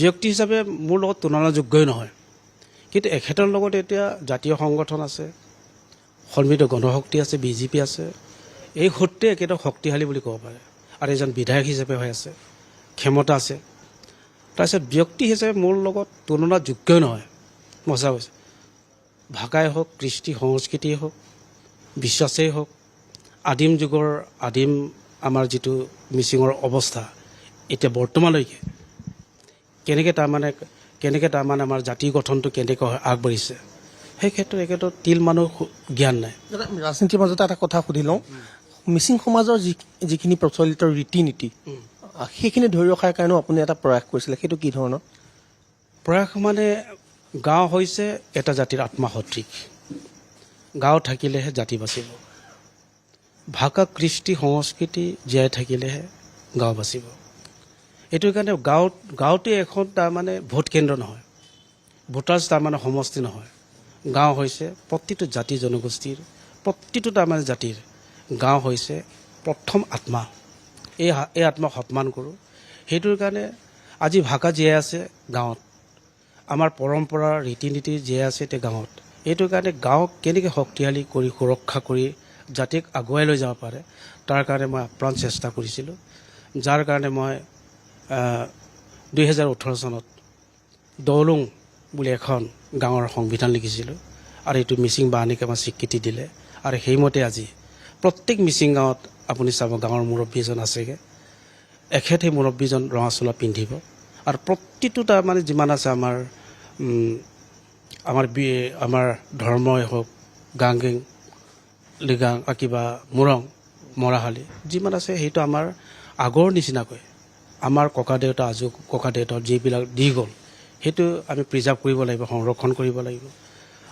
ব্যক্তি হিচাপে মোৰ লগত তুলনাযোগ্যই নহয়, কিন্তু এখেতৰ লগত এতিয়া জাতীয় সংগঠন আছে, সন্মিলিত গণশক্তি আছে, BJP আছে। এই সূত্ৰে একেটাও শক্তিশালী বুলি ক'ব পাৰে। আৰু এজন বিধায়ক হিচাপে হৈ আছে, ক্ষমতা আছে। তাৰপিছত ব্যক্তি হিচাপে মোৰ লগত তুলনাযোগ্যই নহয়। মজা হৈছে, ভাষাই হওক, কৃষ্টি সংস্কৃতিয়ে হওক, বিশ্বাসেই হওক, আদিম যুগৰ আমাৰ যিটো মিচিঙৰ অৱস্থা এতিয়া বৰ্তমানলৈকে কেনেকৈ তাৰমানে আমাৰ জাতি গঠনটো কেনেকৈ আগবাঢ়িছে, সেই ক্ষেত্ৰত একেতো তিল মানুহ জ্ঞান নাই। ৰাজনীতিৰ মাজতে এটা কথা সুধি লওঁ, মিচিং সমাজৰ যিখিনি প্ৰচলিত ৰীতি নীতি, সেইখিনি ধৰি ৰখাৰ কাৰণেও আপুনি এটা প্ৰয়াস কৰিছিলে, সেইটো কি ধৰণৰ প্ৰয়াস? মানে গাঁও হৈছে এটা জাতিৰ আত্মা সদৃশ। গাঁও থাকিলেহে জাতি বাচিব। ভাষা কৃষ্টি সংস্কৃতি জীয়াই থাকিলেহে গাঁও বাচিব। এইটোৰ কাৰণে গাঁৱতে এখন তাৰমানে ভোট কেন্দ্ৰ নহয়, ভোটাৰ্ছ তাৰমানে সমষ্টি নহয়। গাঁও হৈছে প্ৰতিটো জাতি জনগোষ্ঠীৰ, প্ৰতিটো তাৰমানে জাতিৰ গাঁও হৈছে প্ৰথম আত্মা। এই আত্মাক সন্মান কৰোঁ। সেইটোৰ কাৰণে আজি ভাষা জীয়াই আছে গাঁৱত, আমাৰ পৰম্পৰা ৰীতি নীতি জীয়াই আছে এতিয়া গাঁৱত। এইটোৰ কাৰণে গাঁৱক কেনেকৈ শক্তিশালী কৰি সুৰক্ষা কৰি জাতিক আগুৱাই লৈ যাব পাৰে, তাৰ কাৰণে মই আপ্ৰাণ চেষ্টা কৰিছিলোঁ। যাৰ কাৰণে মই 2018 চনত দৌলুং বুলি এখন গাঁৱৰ সংবিধান লিখিছিলোঁ, আৰু এইটো মিচিং বাহিনীকে আমাক স্বীকৃতি দিলে। আৰু সেইমতে আজি প্ৰত্যেক মিচিং গাঁৱত আপুনি চাব গাঁৱৰ মুৰব্বী এজন আছেগৈ, এখেত সেই মুৰব্বীজন ৰঙা চোলা পিন্ধিব। আৰু প্ৰতিটো তাৰমানে যিমান আছে আমাৰ ধৰ্মই হওক, গাংগেং লিগাং কিবা মুৰং মৰাহালি যিমান আছে, সেইটো আমাৰ আগৰ নিচিনাকৈ আমাৰ ককা দেউতা যিবিলাক দি গ'ল, সেইটো আমি প্ৰিজাৰ্ভ কৰিব লাগিব, সংৰক্ষণ কৰিব লাগিব,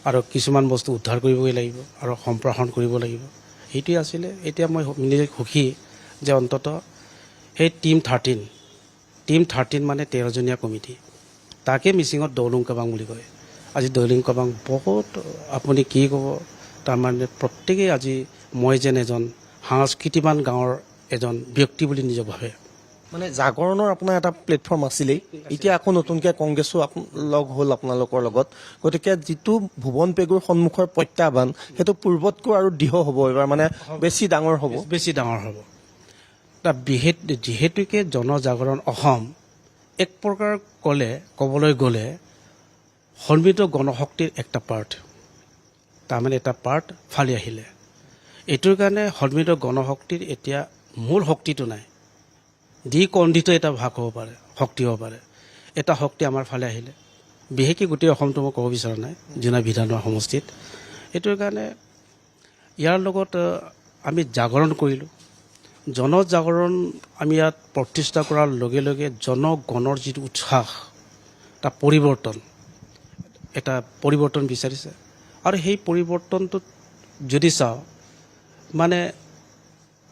আৰু কিছুমান বস্তু উদ্ধাৰ কৰিবই লাগিব, আৰু সম্প্ৰসাৰণ কৰিব লাগিব। সেইটোৱে আছিলে। এতিয়া মই নিজে সুখী যে অন্ততঃ সেই টিম 13 মানে 13জনীয়া কমিটি, তাকে মিচিঙত দৌলুং কাবাং বুলি কয়। আজি দৌলুং কাবাং বহুত, আপুনি কি ক'ব, তাৰমানে প্ৰত্যেকেই আজি মই যেন এজন সংস্কৃতিবান গাঁৱৰ এজন ব্যক্তি বুলি নিজক ভাবে। মানে জাগৰণৰ আপোনাৰ এটা প্লেটফৰ্ম আছিলেই, এতিয়া আকৌ নতুনকৈ কংগ্ৰেছো লগ হ'ল আপোনালোকৰ লগত। গতিকে যিটো ভুৱন পেগুৰ সন্মুখৰ প্ৰত্যাহ্বান, সেইটো পূৰ্বতকৈ আৰু দৃঢ় হ'ব, এইবাৰ মানে বেছি ডাঙৰ হ'ব। যিহেতুকে জনজাগৰণ অসম এক প্ৰকাৰ ক'বলৈ গ'লে সন্মিলিত গণশক্তিৰ একটা পাৰ্ট, তাৰমানে এটা পাৰ্ট ফালি আহিলে। এইটোৰ কাৰণে সন্মিলিত গণশক্তিৰ এতিয়া মূল শক্তিটো নাই, দ্বিকণ্ডিত এটা ভাগ হ'ব পাৰে, শক্তি হ'ব পাৰে। এটা শক্তি আমাৰ ফালে আহিলে, বিশেষকৈ গোটেই অসমটো মই ক'ব বিচৰা নাই, জোনাই বিধানসভা সমষ্টিত। এইটোৰ কাৰণে ইয়াৰ লগত আমি জাগৰণ কৰিলোঁ। জনজাগৰণ আমি ইয়াত প্ৰতিষ্ঠা কৰাৰ লগে লগে জনগণৰ যিটো উৎসাহ, এটা পৰিৱৰ্তন বিচাৰিছে। আৰু সেই পৰিৱৰ্তনটোত যদি চাওঁ, মানে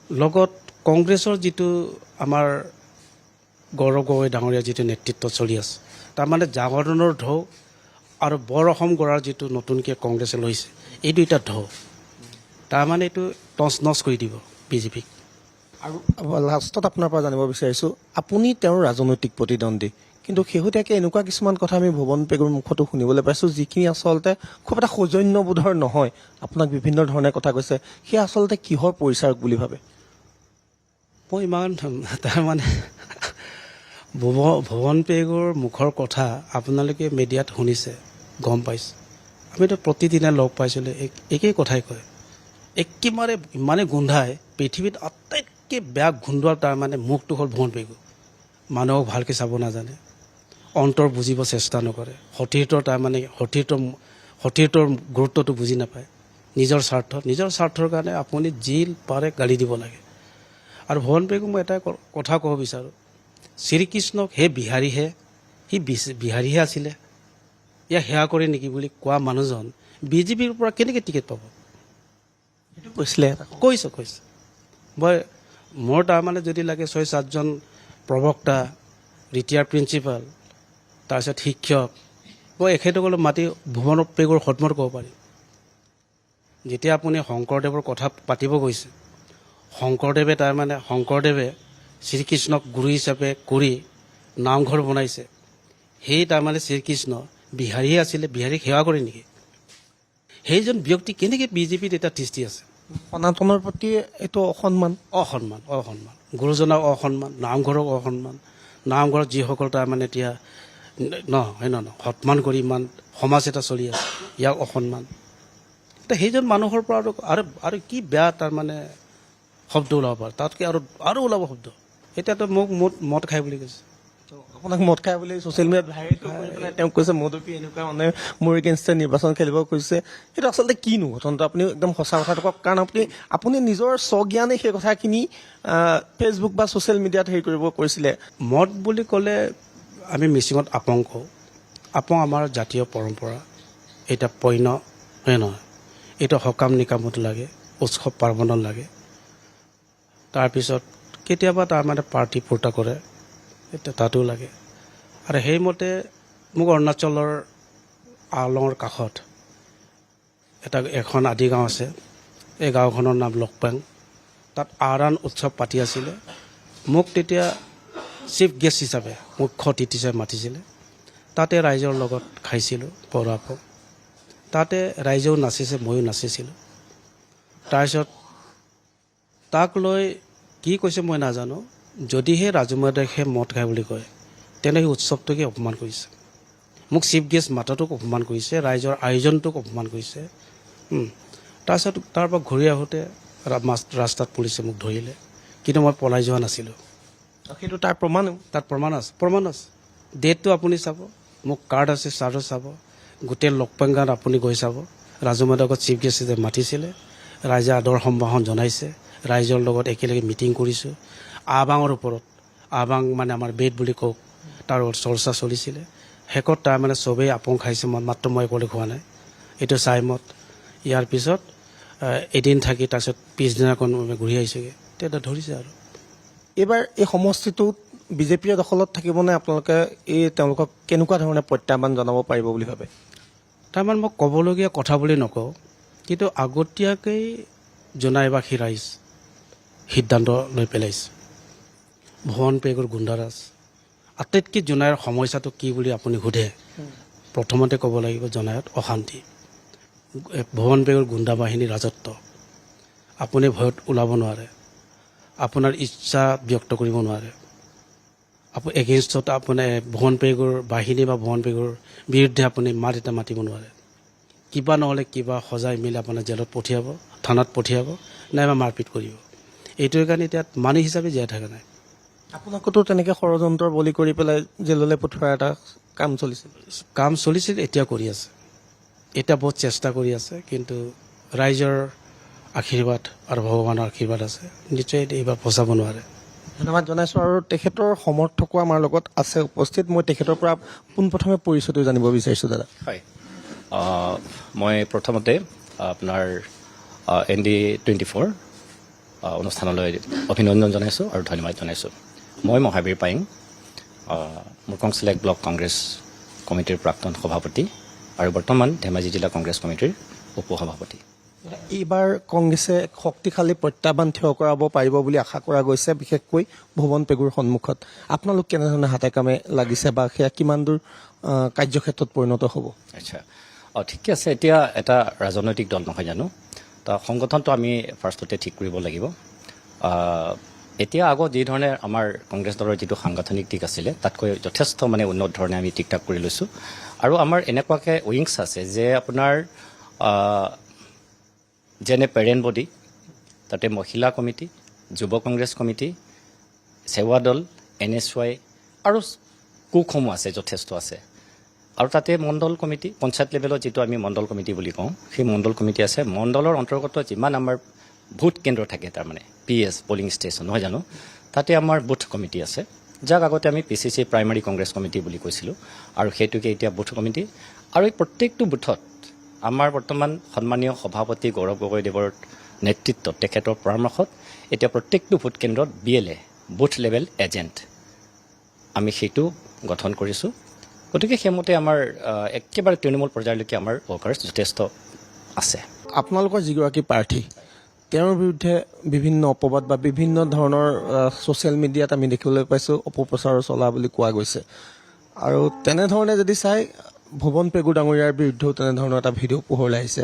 লগত কংগ্ৰেছৰ যিটো আমাৰ গৌৰৱ গগৈ ডাঙৰীয়া যিটো নেতৃত্ব চলি আছে, তাৰমানে জাগৰণৰ ঢৌ আৰু বৰ অসম গঢ়াৰ যিটো নতুনকৈ কংগ্ৰেছে লৈছে, এই দুইটা ঢৌ তাৰমানে এইটো টচ নচ কৰি দিব বিজেপিক। আৰু লাষ্টত আপোনাৰ পৰা জানিব বিচাৰিছোঁ, আপুনি তেওঁৰ ৰাজনৈতিক প্ৰতিদ্বন্দ্বী, কিন্তু শেহতীয়াকৈ এনেকুৱা কিছুমান কথা আমি ভুৱন পেগুৰ মুখতো শুনিবলৈ পাইছোঁ, যিখিনি আচলতে খুব এটা সৌজন্যবোধৰ নহয়, আপোনাক বিভিন্ন ধৰণে কথা কৈছে, সেই আচলতে কিহৰ পৰিচাৰক বুলি ভাবে? মই ইমান তাৰমানে ভুৱন পেগুৰ মুখৰ কথা আপোনালোকে মিডিয়াত শুনিছে, গম পাইছে। আমিতো প্ৰতিদিনে লগ পাইছিলোঁ, একেই কথাই কয়, একেবাৰে ইমানে গোন্ধাই, পৃথিৱীত আটাইতকৈ বেয়া গোন্ধোৱা তাৰমানে মুখটো হ'ল ভুৱন পেগু। মানুহক ভালকৈ চাব নাজানে, অন্তৰ বুজিব চেষ্টা নকৰে, সতীৰ্থৰ গুৰুত্বটো বুজি নাপায়, নিজৰ স্বাৰ্থৰ কাৰণে আপুনি যি পাৰে গালি দিব লাগে। আৰু ভুৱন পেগুক মই এটা কথা ক'ব বিচাৰোঁ, শ্ৰীকৃষ্ণক হে বিহাৰীহে, সি বিহাৰীহে আছিলে, ইয়াক সেৱা কৰে নেকি বুলি কোৱা মানুহজন বিজেপিৰ পৰা কেনেকৈ টিকেট পাব? কৈছে মোৰ তাৰমানে যদি লাগে 6-7জন প্ৰবক্তা, ৰিটায়াৰ্ড প্ৰিন্সিপাল, তাৰপিছত শিক্ষক, মই এখেতসকলক মাতি ভুৱন পেগুৰ সন্মুখত ক'ব পাৰিম। যেতিয়া আপুনি শংকৰদেৱৰ কথা পাতিব গৈছে, শংকৰদেৱে শ্ৰীকৃষ্ণক গুৰু হিচাপে কৰি নামঘৰ বনাইছে, সেই তাৰমানে শ্ৰীকৃষ্ণ বিহাৰীহে আছিলে, বিহাৰীক সেৱা কৰে নেকি? সেইজন ব্যক্তি কেনেকৈ বিজেপিত এটা দৃষ্টি আছে? সনাতনৰ প্ৰতি এইটো অসন্মান, গুৰুজনক অসন্মান, নামঘৰক অসন্মান, নামঘৰত যিসকল তাৰমানে এতিয়া সন্মান কৰি ইমান সমাজ এটা চলি আছে, ইয়াক অসন্মান। এতিয়া সেইজন মানুহৰ পৰা আৰু কি বেয়া তাৰমানে শব্দ ওলাব পাৰে, তাতকৈ আৰু ওলাব শব্দ। এতিয়াতো মোক মদ খাই বুলি কৈছে, আপোনাক মদ খাই বুলি ছ'চিয়েল মিডিয়াত ভাইৰেল কৰি পেলাই তেওঁক কৈছে মদপি এনেকুৱা মানে মোৰ এগেইনষ্টে নিৰ্বাচন খেলিব কৈছে। সেইটো আচলতে কিনো ঘটনাটো? আপুনি একদম সঁচা কথাটো কওক, কাৰণ আপুনি নিজৰ স্বজ্ঞানে সেই কথাখিনি ফেচবুক বা ছ'চিয়েল মিডিয়াত হেৰি কৰিছিলে। মদ বুলি ক'লে আমি মিচিঙত আপং কওঁ। আপং আমাৰ জাতীয় পৰম্পৰা, এটা পৈণ হয় নহয়, এইটো সকাম নিকামত লাগে, উৎসৱ পাৰ্বণত লাগে। তাৰপিছত কেতিয়াবা তাৰমানে পাৰ্টি ফুৰ্তা কৰে, এতিয়া তাতো লাগে। আৰু সেইমতে মোক অৰুণাচলৰ আলঙৰ কাষত এখন আদি গাঁও আছে, এই গাঁওখনৰ নাম লকপেং। তাত আৰাণ উৎসৱ পাতি আছিলে। মোক তেতিয়া চিফ গেষ্ট হিচাপে মুখ্য অতিথি হিচাপে মাতিছিলে। তাতে ৰাইজৰ লগত খাইছিলোঁ পৰাপ। তাতে ৰাইজেও নাচিছে, ময়ো নাচিছিলোঁ। তাৰপিছত তাক লৈ কি কৈছে মই নাজানো, যদিহে ৰাজুমাদেশে মদ খায় বুলি কয় তেনে সেই উৎসৱটোকে অপমান কৰিছে। মোক চিফ গেষ্ট মাতাটোক অপমান কৰিছে, ৰাইজৰ আয়োজনটোক অপমান কৰিছে। তাৰপিছত তাৰ পৰা ঘূৰি আহোঁতে ৰাস্তাত পুলিচে মোক ধৰিলে, কিন্তু মই পলাই যোৱা নাছিলোঁ। সেইটো তাৰ প্ৰমাণ তাত প্ৰমাণ আছে। ডেটটো আপুনি চাব, মোক কাৰ্ড আছে, চাৰ্টো চাব। গোটেই লকপেংগাত আপুনি গৈ চাব, ৰাজুমাদেশক চিফ গেষ্ট হিচাপে মাতিছিলে, ৰাইজে আদৰ সম্ভাষণ জনাইছে, ৰাইজৰ লগত একেলগে মিটিং কৰিছোঁ। আবাঙৰ ওপৰত, আবাং মানে আমাৰ বেদ বুলি কওক, তাৰ চৰ্চা চলিছিলে। শেষত তাৰমানে চবেই আপং খাইছে, মাত্ৰ মই অকলে খোৱা নাই। এইটো চাইমত। ইয়াৰ পিছত এদিন থাকি তাৰপিছত পিছদিনাখন ঘূৰি আহিছোঁগৈ, তেতিয়া ধৰিছে আৰু। এইবাৰ এই সমষ্টিটোত বিজেপিয়ে দখলত থাকিবনে? আপোনালোকে তেওঁলোকক কেনেকুৱা ধৰণে প্ৰত্যাহ্বান জনাব পাৰিব বুলি ভাবে? তাৰমানে মই ক'বলগীয়া কথা বুলি নকওঁ, কিন্তু আগতীয়াকৈ জোনাইবাসী ৰাইজ সিদ্ধান্ত লৈ পেলাইছে। ভুৱন পেগুৰ গুণ্ডাৰাজ, আটাইতকৈ জোনাইৰ সমস্যাটো কি বুলি আপুনি সোধে, প্ৰথমতে ক'ব লাগিব জোনাইত অশান্তি। ভুৱন পেগুৰ গুণ্ডা বাহিনীৰ ৰাজত্ব। আপুনি ভয়ত ওলাব নোৱাৰে, আপোনাৰ ইচ্ছা ব্যক্ত কৰিব নোৱাৰে। আপুনি এগেইনষ্টত আপুনি ভুৱন পেগুৰ বাহিনী বা ভুৱন পেগুৰ বিৰুদ্ধে আপুনি মাত এটা মাতিব নোৱাৰে। কিবা নহ'লে কিবা সজাই মেলি আপোনাৰ জেলত পঠিয়াব, থানাত পঠিয়াব, নাইবা মাৰপিট কৰিব। এইটোৰ কাৰণে এতিয়া মানুহ হিচাপে জীয়াই থকা নাই। আপোনাকতো তেনেকৈ ষড়যন্ত্ৰৰ বলি কৰি পেলাই জেললৈ পঠোৱাৰ এটা কাম চলিছিল, এতিয়া কৰি আছে। এতিয়া বহুত চেষ্টা কৰি আছে, কিন্তু ৰাইজৰ আশীৰ্বাদ আৰু ভগৱানৰ আশীৰ্বাদ আছে, নিশ্চয় এইবাৰ ফচাব নোৱাৰে। ধন্যবাদ জনাইছোঁ। আৰু তেখেতৰ সমৰ্থকো আমাৰ লগত আছে উপস্থিত। মই তেখেতৰ পৰা পোনপ্ৰথমে পৰিচয়টো জানিব বিচাৰিছোঁ দাদা। হয়, মই প্ৰথমতে আপোনাৰ ND24 অনুষ্ঠানলৈ অভিনন্দন জনাইছোঁ আৰু ধন্যবাদ জনাইছোঁ। মই মহাবীৰ পাইং, মুৰকং চিলেক্ট ব্লক কংগ্ৰেছ কমিটিৰ প্ৰাক্তন সভাপতি আৰু বৰ্তমান ধেমাজি জিলা কংগ্ৰেছ কমিটিৰ উপ সভাপতি। এইবাৰ কংগ্ৰেছে শক্তিশালী প্ৰত্যাহ্বান থিয় কৰাব পাৰিব বুলি আশা কৰা গৈছে, বিশেষকৈ ভুৱন পেগুৰ সন্মুখত। আপোনালোক কেনেধৰণে হাতে কামে লাগিছে বা সেয়া কিমান দূৰ কাৰ্যক্ষেত্ৰত পৰিণত হ'ব? আচ্ছা, ঠিকে আছে। এতিয়া এটা ৰাজনৈতিক দল নহয় জানো, ত সংগঠনটো আমি ফাৰ্ষ্টতে ঠিক কৰিব লাগিব। এতিয়া আগত যিধৰণে আমাৰ কংগ্ৰেছ দলৰ যিটো সাংগঠনিক দিশ আছিলে, তাতকৈ যথেষ্ট মানে উন্নত ধৰণে আমি ঠিক ঠাক কৰি লৈছোঁ। আৰু আমাৰ এনেকুৱাকৈ উইংছ আছে যে আপোনাৰ যেনে পেৰেণ্ট বডি, তাতে মহিলা কমিটি, যুৱ কংগ্ৰেছ কমিটি, সেৱা দল, NSY আৰু কুকসমূহ আছে, যথেষ্ট আছে। আৰু তাতে মণ্ডল কমিটি, পঞ্চায়ত লেভেলত যিটো আমি মণ্ডল কমিটি বুলি কওঁ, সেই মণ্ডল কমিটি আছে। মণ্ডলৰ অন্তৰ্গত যিমান আমাৰ ভোট কেন্দ্ৰ থাকে, তাৰমানে PS পলিং ষ্টেচন নহয় জানো, তাতে আমাৰ বুথ কমিটি আছে, যাক আগতে আমি PCC প্ৰাইমাৰী কংগ্ৰেছ কমিটি বুলি কৈছিলোঁ, আৰু সেইটোকে এতিয়া বুথ কমিটি। আৰু এই প্ৰত্যেকটো বুথত আমাৰ বৰ্তমান সন্মানীয় সভাপতি গৌৰৱ গগৈদেৱৰ নেতৃত্বত, তেখেতৰ পৰামৰ্শত এতিয়া প্ৰত্যেকটো ভোট কেন্দ্ৰত BLA বুথ লেভেল এজেণ্ট আমি সেইটো গঠন কৰিছোঁ। গতিকে সেইমতে আমাৰ একেবাৰে তৃণমূল পৰ্যায়লৈকে আমাৰ ৱৰ্কাৰ্ছ যথেষ্ট আছে। আপোনালোকৰ যিগৰাকী প্ৰাৰ্থী, তেওঁৰ বিৰুদ্ধে বিভিন্ন অপবাদ বা বিভিন্ন ধৰণৰ ছ'চিয়েল মিডিয়াত আমি দেখিবলৈ পাইছোঁ অপপ্ৰচাৰ চলা বুলি কোৱা গৈছে। আৰু তেনেধৰণে যদি চাই ভুৱন পেগু ডাঙৰীয়াৰ বিৰুদ্ধেও তেনেধৰণৰ এটা ভিডিঅ' পোহৰলৈ আহিছে।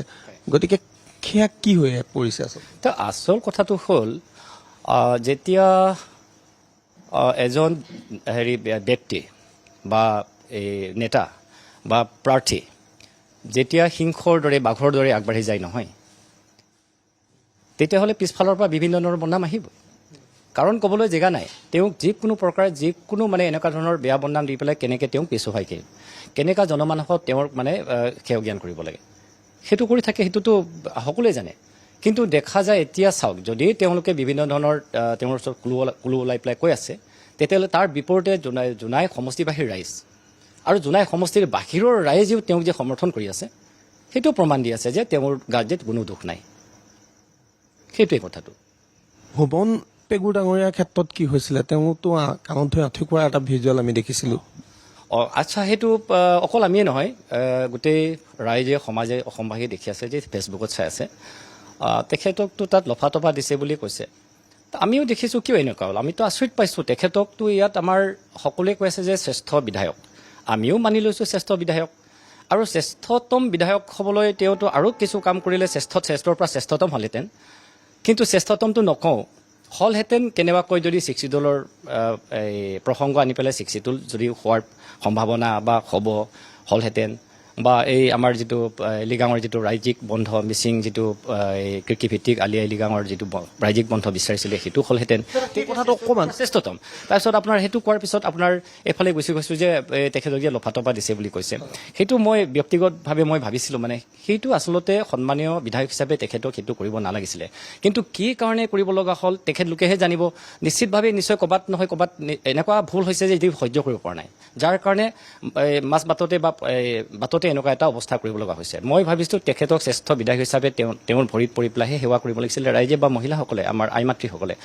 গতিকে সেয়া কি হৈ পৰিছে আচলতে? আচল কথাটো হ'ল, যেতিয়া এজন ব্যক্তি বা এই নেতা বা প্ৰাৰ্থী যেতিয়া সিংহৰ দৰে বাঘৰ দৰে আগবাঢ়ি যায় নহয়, তেতিয়াহ'লে পিছফালৰ পৰা বিভিন্ন ধৰণৰ বদনাম আহিব। কাৰণ ক'বলৈ জেগা নাই। তেওঁক যিকোনো প্ৰকাৰে যিকোনো মানে এনেকুৱা ধৰণৰ বেয়া বদনাম দি পেলাই কেনেকৈ তেওঁক পিছুৱাই কেনেকুৱা জনমানসত তেওঁৰ মানে সেৱা জ্ঞান কৰিব লাগে, সেইটো কৰি থাকে, সেইটোতো সকলোৱে জানে। কিন্তু দেখা যায় এতিয়া চাওক, যদি তেওঁলোকে বিভিন্ন ধৰণৰ তেওঁৰ ওচৰত কুলু ওলাই পেলাই কৈ আছে, তেতিয়াহ'লে তাৰ বিপৰীতে জোনাই সমষ্টিবাসীৰ ৰাইজ আৰু জোনাই সমষ্টিৰ বাহিৰৰ ৰাইজেও তেওঁক যে সমৰ্থন কৰি আছে, সেইটো প্ৰমাণ দি আছে যে তেওঁৰ গাত যে কোনো দুখ নাই। সেইটোৱে কথাটো। ভুৱন পেগু ডাঙৰীয়াৰ ক্ষেত্ৰত কি হৈছিলে তেওঁতো কাণত ধৰি আঁঠু কৰা এটা ভিজুৱেল আমি দেখিছিলোঁ আচ্ছা সেইটো অকল আমিয়ে নহয় গোটেই ৰাইজে সমাজে অসমবাসী দেখি আছে যে ফেচবুকত চাই আছে তেখেতকতো তাত লফা তফা দিছে বুলি কৈছে আমিও দেখিছোঁ কিয় এনেকুৱা হ'ল আমিতো আচৰিত পাইছোঁ তেখেতকতো ইয়াত আমাৰ সকলোৱে কৈ আছে যে শ্ৰেষ্ঠ বিধায়ক আমিও মানি লৈছোঁ শ্ৰেষ্ঠ বিধায়ক আৰু শ্ৰেষ্ঠতম বিধায়ক হ'বলৈ তেওঁতো আৰু কিছু কাম কৰিলে শ্ৰেষ্ঠৰ পৰা শ্ৰেষ্ঠতম হ'লহেঁতেন কিন্তু শ্ৰেষ্ঠতমটো নকওঁ হ'লহেঁতেন কেনেবাকৈ যদি 60 দলৰ এই প্ৰসংগ আনি পেলাই 60 যদি হোৱাৰ সম্ভাৱনা বা হ'ব হ'লহেঁতেন বা এই আমাৰ যিটো লিগাঙৰ যিটো ৰাজ্যিক বন্ধ মিচিং যিটো কৃষিভিত্তিক আলি আই লিগাঙৰ যিটো ৰাজ্যিক বন্ধ বিচাৰিছিলে সেইটো হ'লহেঁতেন এই কথাটো অকণমান শ্ৰেষ্ঠতম তাৰপিছত আপোনাৰ সেইটো কোৱাৰ পিছত আপোনাৰ এইফালে গুচি গৈছোঁ যে তেখেতক যে লফা তফা দিছে বুলি কৈছে সেইটো মই ব্যক্তিগতভাৱে মই ভাবিছিলোঁ মানে সেইটো আচলতে সন্মানীয় বিধায়ক হিচাপে তেখেতক সেইটো কৰিব নালাগিছিলে কিন্তু কি কাৰণে কৰিব লগা হ'ল তেখেতলোকেহে জানিব নিশ্চিতভাৱে নিশ্চয় ক'ৰবাত নহয় ক'ৰবাত এনেকুৱা ভুল হৈছে যে এইটো সহ্য কৰিব পৰা নাই যাৰ কাৰণে মাছ বাটতে বা বাটতে এনেকুৱা এটা অৱস্থা কৰিব লগা হৈছে মই ভাবিছোঁ তেখেতক শ্ৰেষ্ঠ বিধায়ক হিচাপে তেওঁৰ ভৰিত পৰি পেলাইহে সেৱা কৰিব লাগিছিলে ৰাইজে বা মহিলাসকলে আমাৰ আই মাতৃসকলে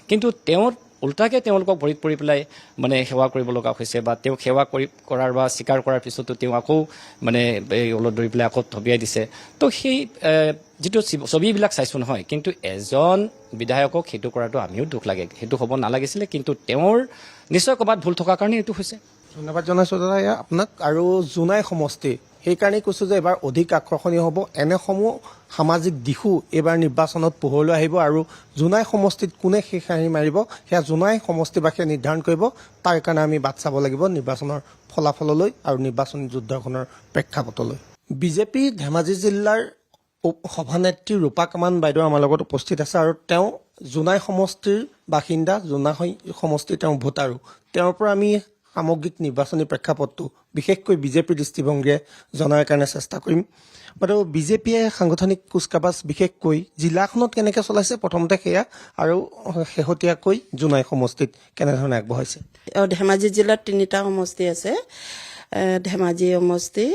কিন্তু তেওঁৰ উল্টাকৈ তেওঁলোকক ভৰিত পৰি পেলাই মানে সেৱা কৰিব লগা হৈছে বা তেওঁক সেৱা কৰাৰ বা স্বীকাৰ কৰাৰ পিছতো তেওঁ আকৌ মানে এই ওলত ধৰি পেলাই আকৌ থবিয়াই দিছে তো সেই যিটো ছবিবিলাক চাইছোঁ নহয় কিন্তু এজন বিধায়কক সেইটো কৰাটো আমিও দুখ লাগে সেইটো হ'ব নালাগিছিলে কিন্তু তেওঁৰ নিশ্চয় ক'ৰবাত ভুল থকাৰ কাৰণে এইটো হৈছে ধন্যবাদ জনাইছোঁ দাদা আপোনাক আৰু জোনাই সমষ্টি সেইকাৰণেই কৈছোঁ যে এইবাৰ অধিক আকৰ্ষণীয় হ'ব এনেসমূহ সামাজিক দিশো এইবাৰ নিৰ্বাচনত পোহৰলৈ আহিব আৰু জোনাই সমষ্টিত কোনে শেষ হাঁহি মাৰিব সেয়া জোনাই সমষ্টিবাসীয়ে নিৰ্ধাৰণ কৰিব তাৰ কাৰণে আমি বাট চাব লাগিব নিৰ্বাচনৰ ফলাফললৈ আৰু নিৰ্বাচনী যুদ্ধখনৰ প্ৰেক্ষাপটলৈ বিজেপি ধেমাজি জিলাৰ সভানেত্ৰী ৰূপা কামান বাইদেউ আমাৰ লগত উপস্থিত আছে আৰু তেওঁ জোনাই সমষ্টিৰ বাসিন্দা জোনাই সমষ্টিৰ তেওঁ ভোটাৰো তেওঁৰ পৰা আমি সামগ্ৰিক নিৰ্বাচনী প্ৰেক্ষাপটটো বিশেষকৈ বিজেপিৰ দৃষ্টিভংগীৰে জনাৰ কাৰণে চেষ্টা কৰিম বাৰু বিজেপিয়ে সাংগঠনিক কুচকাৱাজ বিশেষকৈ জিলাখনত কেনেকৈ চলাইছে প্ৰথমতে সেয়া আৰু শেহতীয়াকৈ জোনাই সমষ্টিত কেনেধৰণে আগবঢ়াইছে ধেমাজি জিলাত 3টা সমষ্টি আছে ধেমাজি সমষ্টি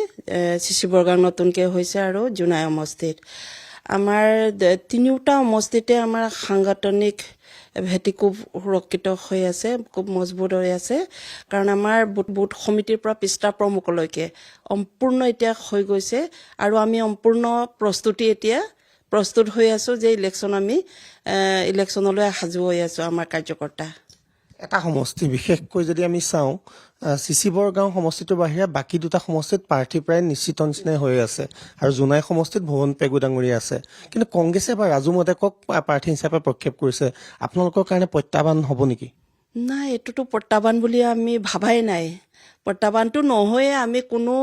চিচি বৰগাং নতুনকৈ হৈছে আৰু জোনাই সমষ্টিত আমাৰ 3টা সমষ্টিতে আমাৰ সাংগঠনিক ভেটি খুব সুৰক্ষিত হৈ আছে খুব মজবুত হৈ আছে কাৰণ আমাৰ বুথ সমিতিৰ পৰা পৃষ্ঠা প্ৰমুখলৈকে সম্পূৰ্ণ এতিয়া হৈ গৈছে আৰু আমি সম্পূৰ্ণ প্ৰস্তুত হৈ আছোঁ যে ইলেকশ্যনলৈ সাজু হৈ আছোঁ আমাৰ কাৰ্যকৰ্তা এটা সমষ্টি বিশেষকৈ যদি আমি চাওঁ চিচি বৰগাঁও সমষ্টিটোৰ বাহিৰে বাকী 2টা সমষ্টিত প্ৰাৰ্থী প্ৰায় নিশ্চিত নিচিনাই হৈ আছে আৰু জোনাই সমষ্টিত ভুৱন পেগু ডাঙৰীয়া আছে কিন্তু কংগ্ৰেছে বা ৰাজু মডেকক প্ৰাৰ্থী হিচাপে প্ৰক্ষেপ কৰিছে আপোনালোকৰ কাৰণে প্ৰত্যাহ্বান হ'ব নেকি নাই এইটোতো প্ৰত্যাহ্বান বুলি আমি ভাবাই নাই প্ৰত্যাহ্বানটো নহয়ে আমি কোনো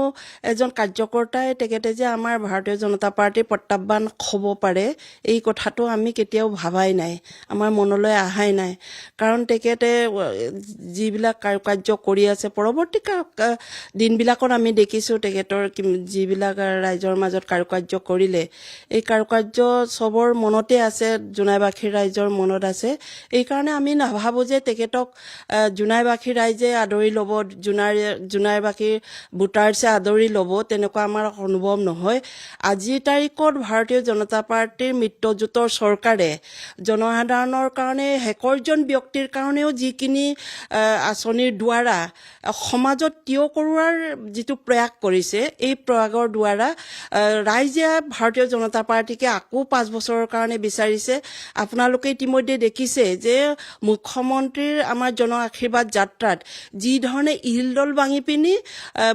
এজন কাৰ্যকৰ্তাই তেখেতে যে আমাৰ ভাৰতীয় জনতা পাৰ্টীৰ প্ৰত্যাহ্বান হ'ব পাৰে এই কথাটো আমি কেতিয়াও ভাবাই নাই আমাৰ মনলৈ অহাই নাই কাৰণ তেখেতে যিবিলাক কাৰ্য কৰি আছে পৰৱৰ্তী দিনবিলাকত আমি দেখিছোঁ তেখেতৰ যিবিলাক ৰাইজৰ মাজত কাৰ্য কৰিলে এই কাৰ্য চবৰ মনতে আছে জোনাইবাসীৰ ৰাইজৰ মনত আছে এইকাৰণে আমি নাভাবোঁ যে তেখেতক জোনাইবাসী ৰাইজে আদৰি ল'ব জোনাইবাসীৰ ভোটাৰ্ছে আদৰি ল'ব তেনেকুৱা আমাৰ অনুভৱ নহয় আজিৰ তাৰিখত ভাৰতীয় জনতা পাৰ্টীৰ মিত্ৰজোঁটৰ চৰকাৰে জনসাধাৰণৰ কাৰণে শেষৰজন ব্যক্তিৰ কাৰণেও যিখিনি আঁচনিৰ দ্বাৰা সমাজত থিয় কৰোৱাৰ যিটো প্ৰয়াস কৰিছে এই প্ৰয়াসৰ দ্বাৰা ৰাইজে ভাৰতীয় জনতা পাৰ্টীকে আকৌ 5 বছৰৰ কাৰণে বিচাৰিছে আপোনালোকে ইতিমধ্যে দেখিছে যে মুখ্যমন্ত্ৰীৰ আমাৰ জন আশীৰ্বাদ যাত্ৰাত যি ধৰণে ইলদল ভাঙি পিনি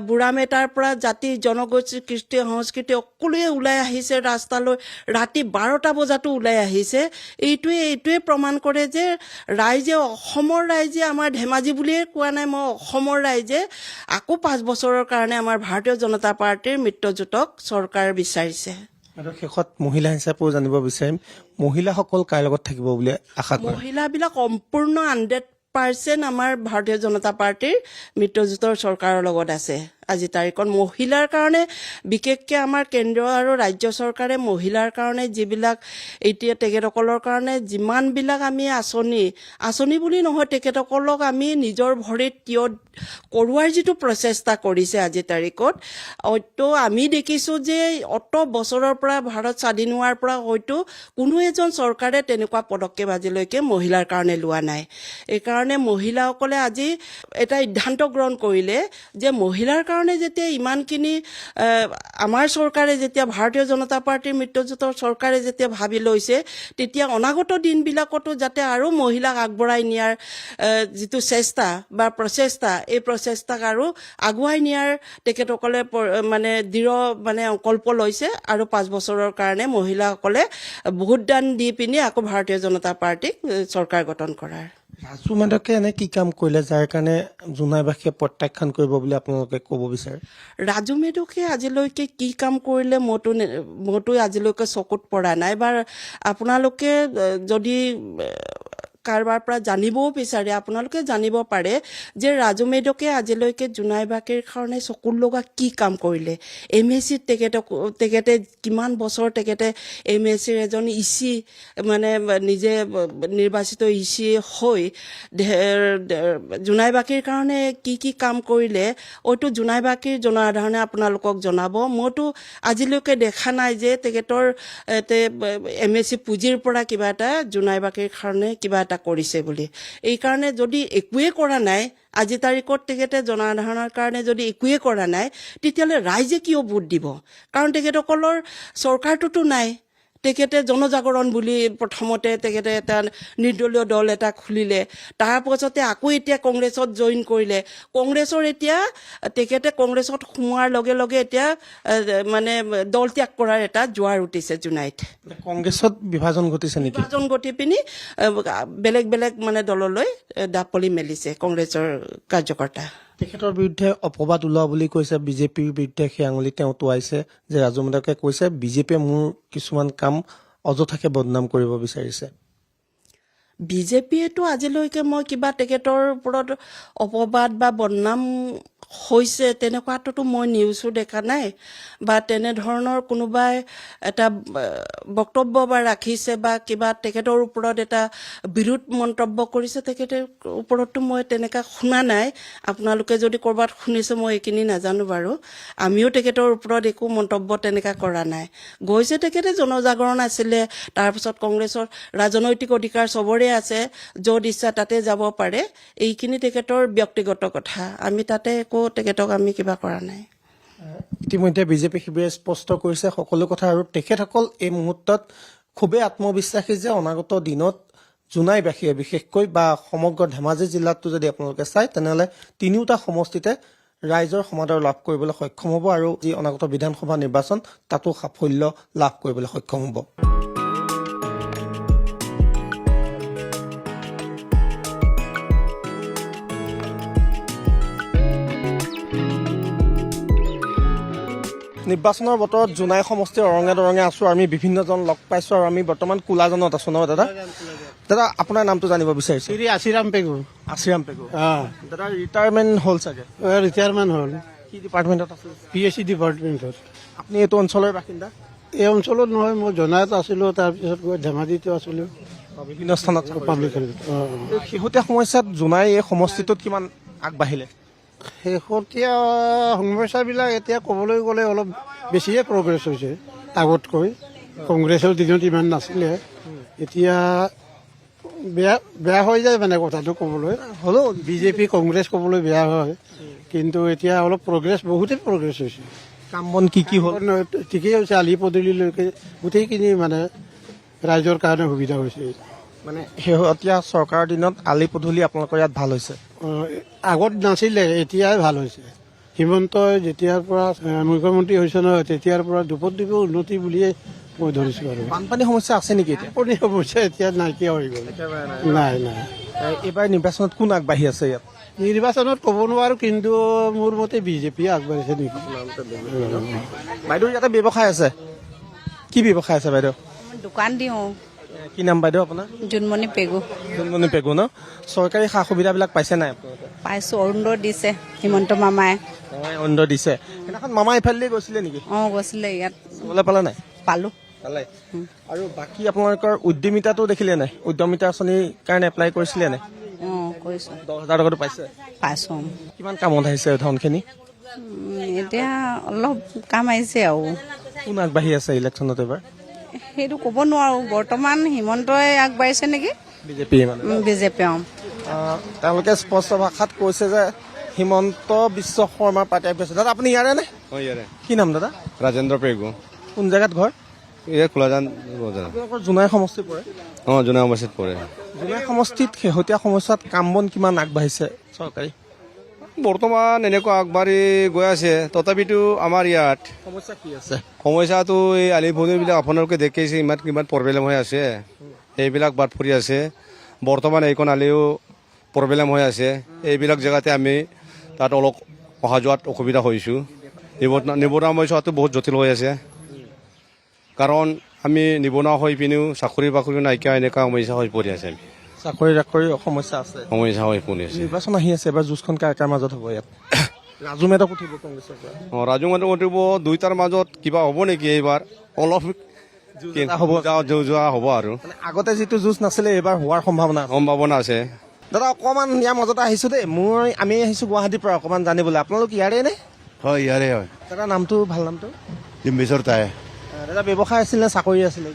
বুঢ়া মেটাৰ পৰা জাতি জনগোষ্ঠী কৃষ্টি সংস্কৃতি সকলোৱে ওলাই আহিছে ৰাস্তালৈ ৰাতি 12টা বজাতো ওলাই আহিছে এইটোৱে প্ৰমাণ কৰে যে অসমৰ ৰাইজে আমাৰ ধেমাজি বুলিয়ে কোৱা নাই মই অসমৰ ৰাইজে আকৌ 5 বছৰৰ কাৰণে আমাৰ ভাৰতীয় জনতা পাৰ্টীৰ মিত্ৰজোঁটক চৰকাৰ বিচাৰিছে আৰু শেষত মহিলা হিচাপেও জানিব বিচাৰিম মহিলাসকল কাৰ লগত থাকিব বুলি আশা কৰে মহিলাবিলাক সম্পূৰ্ণ 100% আমাৰ ভাৰতীয় জনতা পাৰ্টীৰ মিত্ৰজোঁটৰ চৰকাৰৰ লগত আছে আজি তাৰিখত মহিলাৰ কাৰণে বিশেষকৈ আমাৰ কেন্দ্ৰ আৰু ৰাজ্য চৰকাৰে মহিলাৰ কাৰণে যিবিলাক এতিয়া তেখেতসকলৰ কাৰণে যিমানবিলাক আমি আঁচনি বুলি নহয়, তেখেতসকলক আমি নিজৰ ভৰিত থিয় কৰোৱাৰ যিটো প্ৰচেষ্টা কৰিছে আজি তাৰিখত, হয়তো আমি দেখিছোঁ যে অত বছৰৰ পৰা ভাৰত স্বাধীন হোৱাৰ পৰা হয়তো কোনো এজন চৰকাৰে তেনেকুৱা পদক্ষেপ আজিলৈকে মহিলাৰ কাৰণে লোৱা নাই। এইকাৰণে মহিলাসকলে আজি এটা সিদ্ধান্ত গ্ৰহণ কৰিলে যে মহিলাৰ কাৰণে যেতিয়া ইমানখিনি আমাৰ চৰকাৰে যেতিয়া ভাৰতীয় জনতা পাৰ্টীৰ মিত্ৰজোঁটৰ চৰকাৰে যেতিয়া ভাবি লৈছে, তেতিয়া অনাগত দিনবিলাকতো যাতে আৰু মহিলাক আগবঢ়াই নিয়াৰ যিটো চেষ্টা বা প্ৰচেষ্টা, এই প্ৰচেষ্টাক আৰু আগুৱাই নিয়াৰ তেখেতসকলে মানে দৃঢ় মানে সংকল্প লৈছে আৰু 5 বছৰৰ কাৰণে মহিলাসকলে ভোটদান দি পিনি আকৌ ভাৰতীয় জনতা পাৰ্টীক চৰকাৰ গঠন কৰাৰ। ৰাজু মেধকে এনে কি কাম কৰিলে যাৰ কাৰণে জোনাইবাসীয়ে প্ৰত্যাখ্যান কৰিব বুলি আপোনালোকে ক'ব বিচাৰে? ৰাজু মেধকে আজিলৈকে কি কাম কৰিলে মইতো আজিলৈকে চকুত পৰা নাই, বা আপোনালোকে যদি কাৰোবাৰ পৰা জানিবও বিচাৰে আপোনালোকে জানিব পাৰে যে ৰাজু মেধকে আজিলৈকে জোনাইবাসীৰ কাৰণে চকুত লগা কি কাম কৰিলে। MSCত তেখেতে কিমান বছৰ তেখেতে MSCৰ এজন ইচি মানে নিজে নিৰ্বাচিত ইচি হৈ জোনাইবাসীৰ কাৰণে কি কাম কৰিলে হয়তো জোনাইবাসীৰ জনসাধাৰণে আপোনালোকক জনাব। মইতো আজিলৈকে দেখা নাই যে তেখেতৰ MSC পুঁজিৰ পৰা কিবা এটা জোনাইবাসীৰ কাৰণে কিবা এটা কৰিছে বুলি। এইকাৰণে যদি একোৱে কৰা নাই আজি তাৰিখত তেখেতে জনসাধাৰণৰ কাৰণে যদি একোৱে কৰা নাই, তেতিয়াহ'লে ৰাইজে কিয় ভোট দিব? কাৰণ তেখেতসকলৰ চৰকাৰটোতো নাই। তেখেতে জনজাগৰণ বুলি প্ৰথমতে তেখেতে এটা নিৰ্দলীয় দল এটা খুলিলে, তাৰ পাছতে আকৌ এতিয়া কংগ্ৰেছত জইন কৰিলে। কংগ্ৰেছৰ এতিয়া তেখেতে কংগ্ৰেছত সোমোৱাৰ লগে লগে এতিয়া মানে দল ত্যাগ কৰাৰ এটা জোৱাৰ উঠিছে জোনাইত। কংগ্ৰেছত বিভাজন ঘটিছে নেকি? বিভাজন ঘটি পিনি বেলেগ বেলেগ মানে দললৈ দাপলি মেলিছে কংগ্ৰেছৰ কাৰ্যকৰ্তা। তেখেতৰ বিৰুদ্ধে অপবাদ ওলোৱা বুলি কৈছে বিজেপিৰ বিৰুদ্ধে সেই আঙুলি তেওঁ টোৱাইছে যে ৰাজু মেধকে কৈছে বিজেপিয়ে মোৰ কিছুমান কাম অযথাকে বদনাম কৰিব বিচাৰিছে। বিজেপিয়েতো আজিলৈকে মই কিবা তেখেতৰ ওপৰত অপবাদ বা বদনাম হৈছে তেনেকুৱাটোতো মই নিউজো দেখা নাই, বা তেনেধৰণৰ কোনোবাই এটা বক্তব্য বা ৰাখিছে বা কিবা তেখেতৰ ওপৰত এটা বিৰোধ মন্তব্য কৰিছে তেখেতৰ ওপৰততো মই তেনেকুৱা শুনা নাই। আপোনালোকে যদি ক'ৰবাত শুনিছে মই এইখিনি নাজানো বাৰু। আমিও তেখেতৰ ওপৰত একো মন্তব্য তেনেকুৱা কৰা নাই। গৈছে তেখেতে জনজাগৰণ আছিলে, তাৰপিছত কংগ্ৰেছৰ ৰাজনৈতিক অধিকাৰ চবৰে আছে, য'ত ইচ্ছা তাতে যাব পাৰে। এইখিনি তেখেতৰ ব্যক্তিগত কথা, আমি তাতে একো তেখেতক আমি কিবা কৰা নাই। ইতিমধ্যে বিজেপি শিবিৰে স্পষ্ট কৰিছে সকলো কথা, আৰু তেখেতসকল এই মুহূৰ্তত খুবেই আত্মবিশ্বাসী যে অনাগত দিনত জোনাইবাসীয়ে বিশেষকৈ বা সমগ্ৰ ধেমাজি জিলাতো যদি আপোনালোকে চায় তেনেহ'লে তিনিওটা সমষ্টিতে ৰাইজৰ সমাদৰ লাভ কৰিবলৈ সক্ষম হ'ব আৰু যি অনাগত বিধানসভা নিৰ্বাচন তাতো সাফল্য লাভ কৰিবলৈ সক্ষম হ'ব। নিৰ্বাচনৰ বতৰত জোনাই সমষ্টিৰ অৰঙে দৰঙে আছোঁ। আমি বিভিন্নজন লগ পাইছোঁ আৰু আমি বৰ্তমান কোলাজনত আছোঁ ন দাদা? দাদা আপোনাৰ নামটো জানিব বিচাৰিছোঁ। আছিৰাম পেগু। আছিৰাম পেগু। দাদা ৰিটায়াৰমেণ্ট হ'ল চাগে? ৰিটায়াৰমেণ্ট হ'ল। কি ডিপাৰ্টমেণ্টত আছিল? PSC ডিপাৰ্টমেণ্টত। আপুনি এইটো অঞ্চলৰ বাসিন্দা? এই অঞ্চলত নহয়, মই জোনাইত আছিলোঁ, তাৰপিছত গৈ ধেমাজিতো আছিলোঁ, বিভিন্ন স্থানত পাব্লিক। শেহতীয়া সমস্যাত জোনাই এই সমষ্টিটোত কিমান আগবাঢ়িলে? শেহতীয়া সমস্যাবিলাক এতিয়া ক'বলৈ গ'লে অলপ বেছিয়ে প্ৰগ্ৰেছ হৈছে আগতকৈ। কংগ্ৰেছৰ দিনত ইমান নাছিলে, এতিয়া বেয়া হৈ যায় মানে কথাটো ক'বলৈ। হ'লেও বিজেপি কংগ্ৰেছ ক'বলৈ বেয়া হয়, কিন্তু এতিয়া অলপ বহুতেই প্ৰগ্ৰেছ হৈছে। কাম বন কি হ'ল? ঠিকেই হৈছে, আলি পদূলিলৈকে গোটেইখিনি মানে ৰাইজৰ কাৰণে সুবিধা হৈছে। মানে শেহতীয়া চৰকাৰৰ দিনত আলি পদূলি আপোনালোকৰ ইয়াত ভাল হৈছে? আগত নাছিলে, এতিয়াই ভাল হৈছে। হিমন্তই যেতিয়াৰ পৰা মুখ্যমন্ত্ৰী হৈছে নহয়, তেতিয়াৰ পৰা দুপৰ উন্নতি বুলিয়ে মই ধৰিছোঁ। আৰু বানপানী সমস্যা আছে নেকি এতিয়া? বানপানী সমস্যা এতিয়া নাইকিয়া হৈ গ'ল। নাই। এইবাৰ নিৰ্বাচনত কোন আগবাঢ়ি আছে ইয়াত? নিৰ্বাচনত ক'ব নোৱাৰো, কিন্তু মোৰ মতে বিজেপি আগবাঢ়িছে নেকি। বাইদেউ ইয়াতে ব্যৱসায় আছে? কি ব্যৱসায় আছে বাইদেউ? দোকান দিওঁ। কি নাম বাইদেউ আপোনাৰ? জোনমণি পেগু। জোনমণি পেগু ন? চৰকাৰী সা সুবিধাবিলাক পাইছে নাই? পাইছোঁ, অৰুণোদয় দিছে হিমন্ত মামাই। আনন্দ দিছে সেইদিনাখন মামা ইফালে গৈছিলে নেকি অঁ গৈছিলে ইয়াত চাবলৈ পালে নাই পালোঁ পালে আৰু বাকী আপোনালোকৰ উদ্যমিতাটো দেখিলে নাই উদ্যমিতা আঁচনিৰ কাৰণে এপ্লাই কৰিছিলে নাই অঁ কৰিছোঁ 10,000 টকাটো পাইছে পাইছোঁ কিমান কামত আহিছে ধনখিনি এতিয়া অলপ কাম আহিছে আৰু কোন আগবাঢ়ি আছে ইলেকশ্যনত এবাৰ সেইটো ক'ব নোৱাৰোঁ বৰ্তমান হিমন্তই আগবাঢ়িছে নেকি বিজেপি মানে বিজেপি তেওঁলোকে স্পষ্ট ভাষাত কৈছে যে হিমন্ত বিশ্ব শৰ্মাৰ পাৰ্টি আগবাঢ়িছে দাদা আপুনি ইয়াৰে নে কি নাম দাদা ৰাজেন্দ্ৰ পেগু কোন জেগাত ঘৰ এই খোলাজান আপোনালোকৰ জোনাই সমষ্টি পৰে জোনাই সমষ্টিত পৰে জোনাই সমষ্টিত শেহতীয়া সময়ছোৱাত কাম বন কিমান আগবাঢ়িছে চৰকাৰী বৰ্তমান এনেকুৱা আগবাঢ়ি গৈ আছে তথাপিতো আমাৰ ইয়াত সমস্যা কি আছে সমস্যাটো এই আলিভূমিবিলাক আপোনালোকে দেখিছে ইমান কিমান প্ৰব্লেম হৈ আছে এইবিলাক বাট ফুৰি আছে বৰ্তমান এইখন আলিও প্ৰব্লেম হৈ আছে এইবিলাক জেগাতে আমি তাত অলপ অহা যোৱাত অসুবিধা হৈছোঁ নিবনুৱা সমস্যাটো বহুত জটিল হৈ আছে কাৰণ আমি নিবনুৱা হৈ পিনেও চাকৰি বাকৰি নাইকিয়া এনেকুৱা সমস্যা হৈ পৰি আছে আমি চাকৰি চাকৰি সমস্যা আছে সমস্যা হৈ পৰি আছে নিৰ্বাচন আহি আছে এবাৰ যুঁজখন কাৰ কাৰ মাজত হ'ব ইয়াত ৰাজু মেধক উঠিব কংগ্ৰেছৰ পৰা ৰাজু মেধক উঠিব দুইটাৰ মাজত কিবা হ'ব নেকি এইবাৰ অলপ যোৱা হ'ব আৰু আগতে যিটো যুঁজ নাছিলে এইবাৰ হোৱাৰ সম্ভাৱনা আছে দাদা অকণমান ইয়াৰ মাজতে আহিছো দেই আমি আহিছো গুৱাহাটীৰ পৰা অকণমান জানিবলৈ আপোনালোক ইয়াৰে নে হয় ইয়াৰে হয় দাদা নামটো ভাল নামটো ডিম্বেশ্বৰ তাই দাদা ব্যৱসায় আছিল নে চাকৰি আছিলে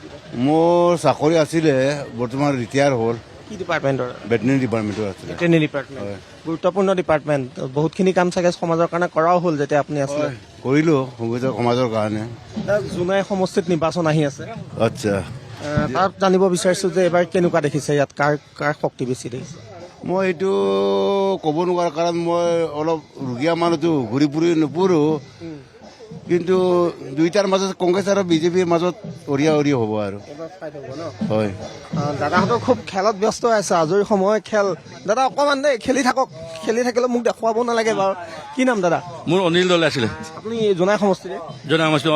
মোৰ চাকৰি আছিলে বৰ্তমান ৰিটায়াৰ হ'ল কি ডিপাৰ্টমেণ্টৰ ভেটেনেৰী ডিপাৰ্টমেণ্টৰ আছিলে ভেটেনেৰী ডিপাৰ্টমেণ্ট গুৰুত্বপূৰ্ণ ডিপাৰ্টমেণ্ট বহুতখিনি কাম চাগে সমাজৰ কাৰণে কৰাও হ'ল যেতিয়া আপুনি আছিলে কৰিলোঁ সমাজৰ কাৰণে জোনাই সমষ্টিত নিৰ্বাচন আহি আছে আচ্ছা তাত জানিব বিচাৰিছো যে এইবাৰ কেনেকুৱা দেখিছে ইয়াত কাৰ শক্তি বেছি দেখিছে মই এইটো ক'ব নোৱাৰো কাৰণ মই অলপ ৰুগীয়া মানুহটো ঘূৰি ফুৰি নুফুৰোঁ কিন্তু দুইটাৰ মাজত কংগ্ৰেছ আৰু বিজেপিৰ মাজত অৰিয়া হ'ব আৰু হয় দাদাহঁতৰ খুব খেলত ব্যস্ত আছে আজৰি সময় খেল দাদা অকণমান দেই খেলি থাকক খেলি থাকিলেও মোক দেখুৱাব নালাগে বাৰু কি নাম দাদা মোৰ অনিল দলে আছিলে আপুনি জোনাই সমষ্টিৰে জনাই সমষ্টি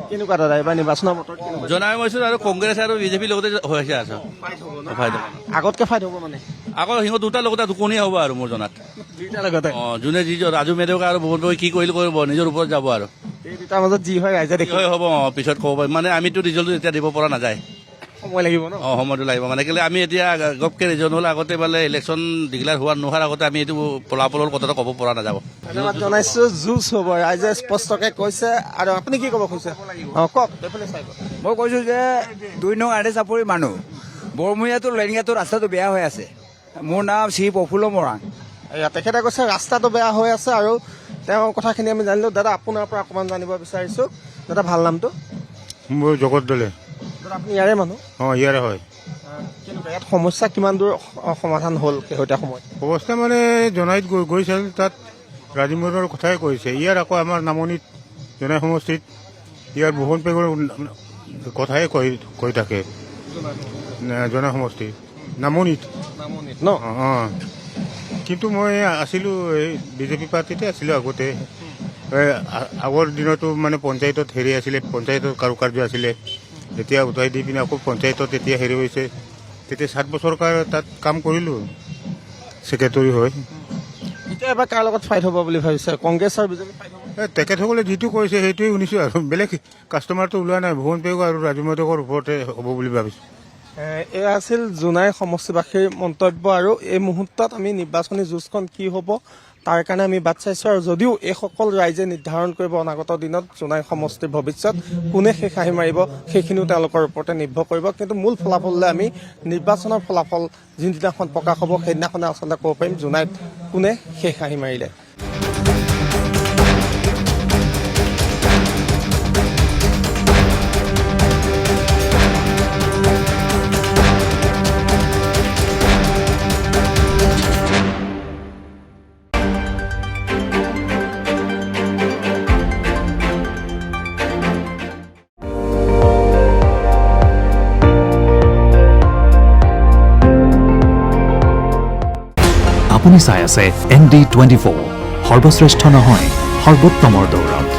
কেনেকুৱা দাদা এইবাৰ নিৰ্বাচনৰ বতৰ জনাই সমষ্টি আৰু কংগ্ৰেছ আৰু বিজেপিৰ লগতে হৈ আছে আগতকে ফাইট হ'ব মানে আকৌ সিহঁত দুটাৰ লগতে দুকণীয়া হ'ব আৰু মোৰ জনাত লগতে যোনে যি ৰাজু মেধক আৰু বহুত কি কৰিলে কৰিব নিজৰ ওপৰত যাব আৰু এই দুটাৰ মাজত যি হয় ৰাইজে দেখি হ'ব পিছত ক'ব পাৰিম মানে আমিতো ৰিজাল্টটো এতিয়া দিব পৰা নাযায় সময় লাগিব ন সময়টো লাগিব মানে কেলে আমি এতিয়া গপকে ৰিজন হ'ল আগতে বোলে ইলেকশ্যন ডিক্লেয়াৰ নোহোৱাৰ আগতে আমি এইটো ফলাফলৰ কথাটো ক'ব পৰা নাযাব ধন্যবাদ জনাইছো যুঁজ হ'ব ৰাইজে স্পষ্টকে কৈছে আৰু আপুনি কি ক'ব খুজিছে কওক মই কৈছোঁ যে 2 নং আৰ্ডে চাপৰি মানুহ বৰমূৰীয়াটো লেঙিয়াটো ৰাস্তাটো বেয়া হৈ আছে মোৰ নাম শ্ৰী প্ৰফুল্ল মৰাণ তেখেতে কৈছে ৰাস্তাটো বেয়া হৈ আছে আৰু তেওঁৰ কথাখিনি আমি জানিলোঁ দাদা আপোনাৰ পৰা অকণমান জানিব বিচাৰিছোঁ দাদা ভাল নামটো মোৰ জগত দলে দাদা আপুনি ইয়াৰে মানুহ ইয়াৰে হয় ইয়াত সমস্যা কিমান দূৰ সমাধান হ'ল শেহতীয়া সময়ত অৱস্থা মানে জনাইত গৈছিল তাত ৰাজীৱৰ কথাই কৈছে ইয়াৰ আকৌ আমাৰ নামনিত জনাই সমষ্টিত ইয়াৰ বহুন পেগৰ কথাই কৈ থাকে জনাই সমষ্টি নামনিত ন কিন্তু মই আছিলোঁ এই বিজেপি পাৰ্টিতে আছিলোঁ আগতে আগৰ দিনতো মানে পঞ্চায়তত হেৰি আছিলে পঞ্চায়তত কাৰুকাৰ্য আছিলে এতিয়া উঠাই দি পিনে আকৌ পঞ্চায়তত এতিয়া হেৰি হৈছে তেতিয়া 7 বছৰ তাত কাম কৰিলোঁ ছেক্ৰেটৰী হৈ এতিয়া এবাৰ কাৰ লগত ফাইট হ'ব বুলি ভাবিছে কংগ্ৰেছ আৰু বিজেপি তেখেতসকলে যিটো কৈছে সেইটোৱে শুনিছোঁ আৰু বেলেগ কাষ্টমাৰটো ওলোৱা নাই ভুৱন পেগু আৰু ৰাজু মেধকৰ ওপৰতে হ'ব বুলি ভাবিছোঁ এয়া আছিল জোনাই সমষ্টিবাসীৰ মন্তব্য আৰু এই মুহূৰ্তত আমি নিৰ্বাচনী যুঁজখন কি হ'ব তাৰ কাৰণে আমি বাট চাইছোঁ আৰু যদিও এইসকল ৰাইজে নিৰ্ধাৰণ কৰিব অনাগত দিনত জোনাই সমষ্টিৰ ভৱিষ্যত কোনে শেষ হাঁহি মাৰিব সেইখিনিও তেওঁলোকৰ ওপৰতে নিৰ্ভৰ কৰিব কিন্তু মূল ফলাফললৈ আমি নিৰ্বাচনৰ ফলাফল যিদিনাখন প্ৰকাশ হ'ব সেইদিনাখনে আচলতে ক'ব পাৰিম জোনাইত কোনে শেষ হাঁহি মাৰিলে আপুনি চাই আছে ND24 সৰ্বশ্ৰেষ্ঠ নহয় সৰ্বোত্তমৰ দৌৰত